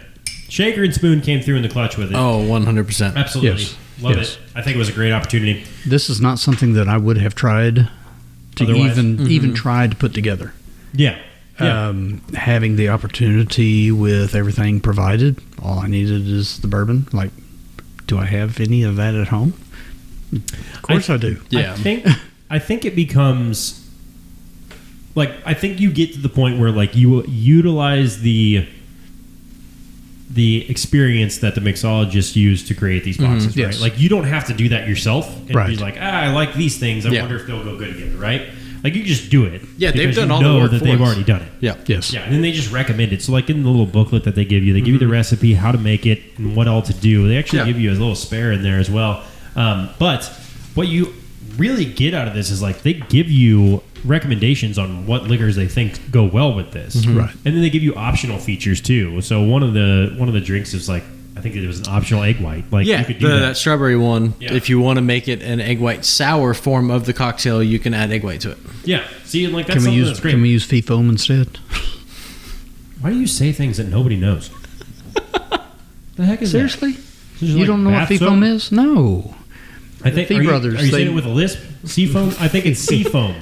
Shaker and Spoon came through in the clutch with it. Oh, 100%. Absolutely. Yes. Love Yes. it. I think it was a great opportunity. This is not something that I would have tried to Otherwise. even try to put together. Yeah. Having the opportunity with everything provided, all I needed is the bourbon. Like, do I have any of that at home? Of course I do. Yeah. I think it becomes like I think you get to the point where like you utilize the experience that the mixologist used to create these boxes, yes. right? Like you don't have to do that yourself and Right. be like, I like these things. I Yeah. wonder if they'll go good together, right? Like, you just do it. Yeah, they've because done you all the know work that for they've us. already done it. Yeah. Yes. Yeah, and then they just recommend it. So, like, in the little booklet that they give you the recipe, how to make it, and what all to do. They actually Yeah. give you a little spare in there as well. But what you really get out of this is, like, they give you recommendations on what liquors they think go well with this. Right. And then they give you optional features, too. So one of the drinks is, like, I think it was an optional egg white. Like, Yeah, you could do that strawberry one. Yeah. If you want to make it an egg white sour form of the cocktail, you can add egg white to it. Yeah. See, like, that's Can we something use that's great. Can we use fee foam instead? Why do you say things that nobody knows? The heck is Seriously? that? Is it You like don't know what bath fee soap? foam is? No. I think Fee are you, Brothers, Are you saying they- it with a lisp? Sea foam? I think it's sea foam.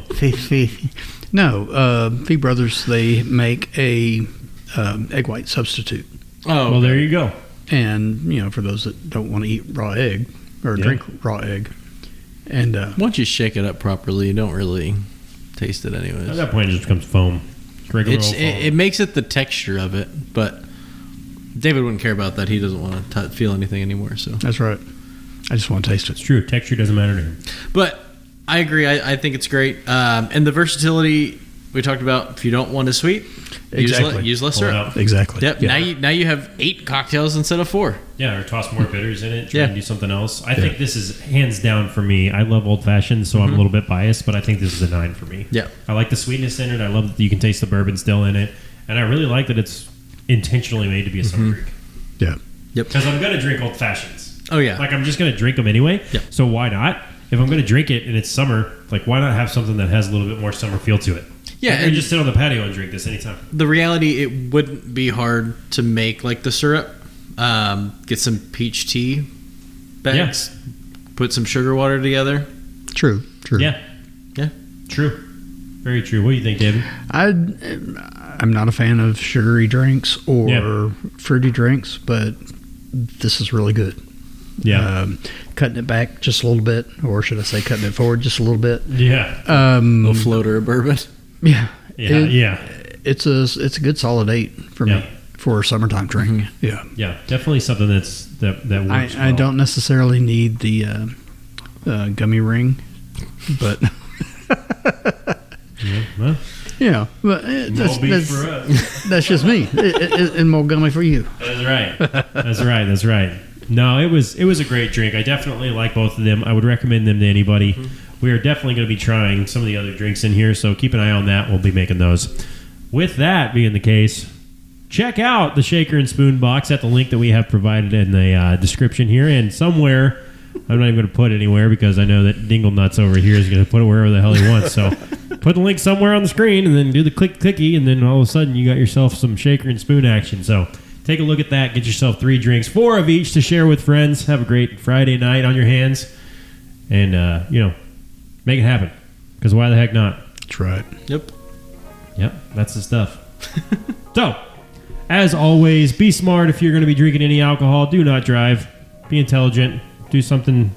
No. Fee Brothers, they make a egg white substitute. Oh, Well, there you go. And, for those that don't want to eat raw egg or Yeah. drink raw egg. And once you shake it up properly, you don't really taste it At anyways. that point, it just becomes foam. It's regular It's old foam. it makes it the texture of it, but David wouldn't care about that. He doesn't want to feel anything anymore. So, that's right. I just want to taste It's it. true. Texture doesn't matter to him. but I agree. I think it's great, and the versatility we talked about. If you don't want it sweet, Exactly. use less Pull it syrup. out. Exactly. Yep. Yeah. Now you have 8 cocktails instead of 4. Yeah, or toss more bitters in it. Try Yeah. and do something else. I think this is hands down for me. I love old fashioned, so I'm a little bit biased, but I think this is a 9 for me. Yeah. I like the sweetness in it. I love that you can taste the bourbon still in it, and I really like that it's intentionally made to be a summer drink. Yeah. Because I'm gonna drink old fashions. Oh yeah. Like, I'm just gonna drink them anyway. Yep. So why not? If I'm gonna drink it and it's summer, like, why not have something that has a little bit more summer feel to it? Yeah, I can and- just sit on the patio and drink this anytime. The reality, it wouldn't be hard to make like the syrup. Get some peach tea bags, put some sugar water together. True. Yeah. Yeah. True. Very true. What do you think, David? I'm not a fan of sugary drinks or Yeah. fruity drinks, but this is really good. Yeah. Cutting it back just a little bit, or should I say cutting it forward just a little bit. Yeah. A floater of bourbon. Yeah. Yeah. It's a good solid 8 for Yeah. me for a summertime drink. Yeah. Yeah. Definitely something that works. I don't necessarily need the gummy ring, but Yeah, well, yeah, but more beef for us. that's just me, and more gummy for you. That's right. That's right. No, it was a great drink. I definitely like both of them. I would recommend them to anybody. We are definitely going to be trying some of the other drinks in here, so keep an eye on that. We'll be making those. With that being the case, check out the Shaker and Spoon box at the link that we have provided in the description here, and somewhere, I'm not even going to put it anywhere because I know that Dingle Nuts over here is going to put it wherever the hell he wants. So put the link somewhere on the screen and then do the clicky, and then all of a sudden you got yourself some Shaker and Spoon action. So take a look at that. Get yourself 3 drinks, 4 of each to share with friends. Have a great Friday night on your hands, and make it happen. Because why the heck not? That's right. Yep. Yep, that's the stuff. So, as always, be smart if you're going to be drinking any alcohol. Do not drive. Be intelligent. Do something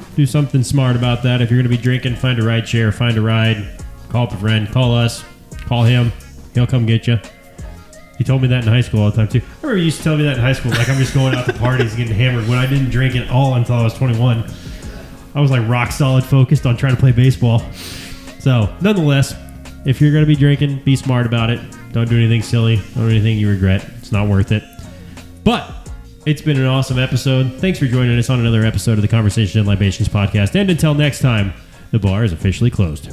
smart about that. If you're going to be drinking, find a ride share, find a ride, call up a friend, call us, call him. He'll come get you. He told me that in high school all the time too. I remember he used to tell me that in high school. Like, I'm just going out to parties and getting hammered when I didn't drink at all until I was 21. I was like rock solid focused on trying to play baseball. So, nonetheless, if you're going to be drinking, be smart about it. Don't do anything silly. Don't do anything you regret. It's not worth it. But it's been an awesome episode. Thanks for joining us on another episode of the Conversation and Libations podcast. And until next time, the bar is officially closed.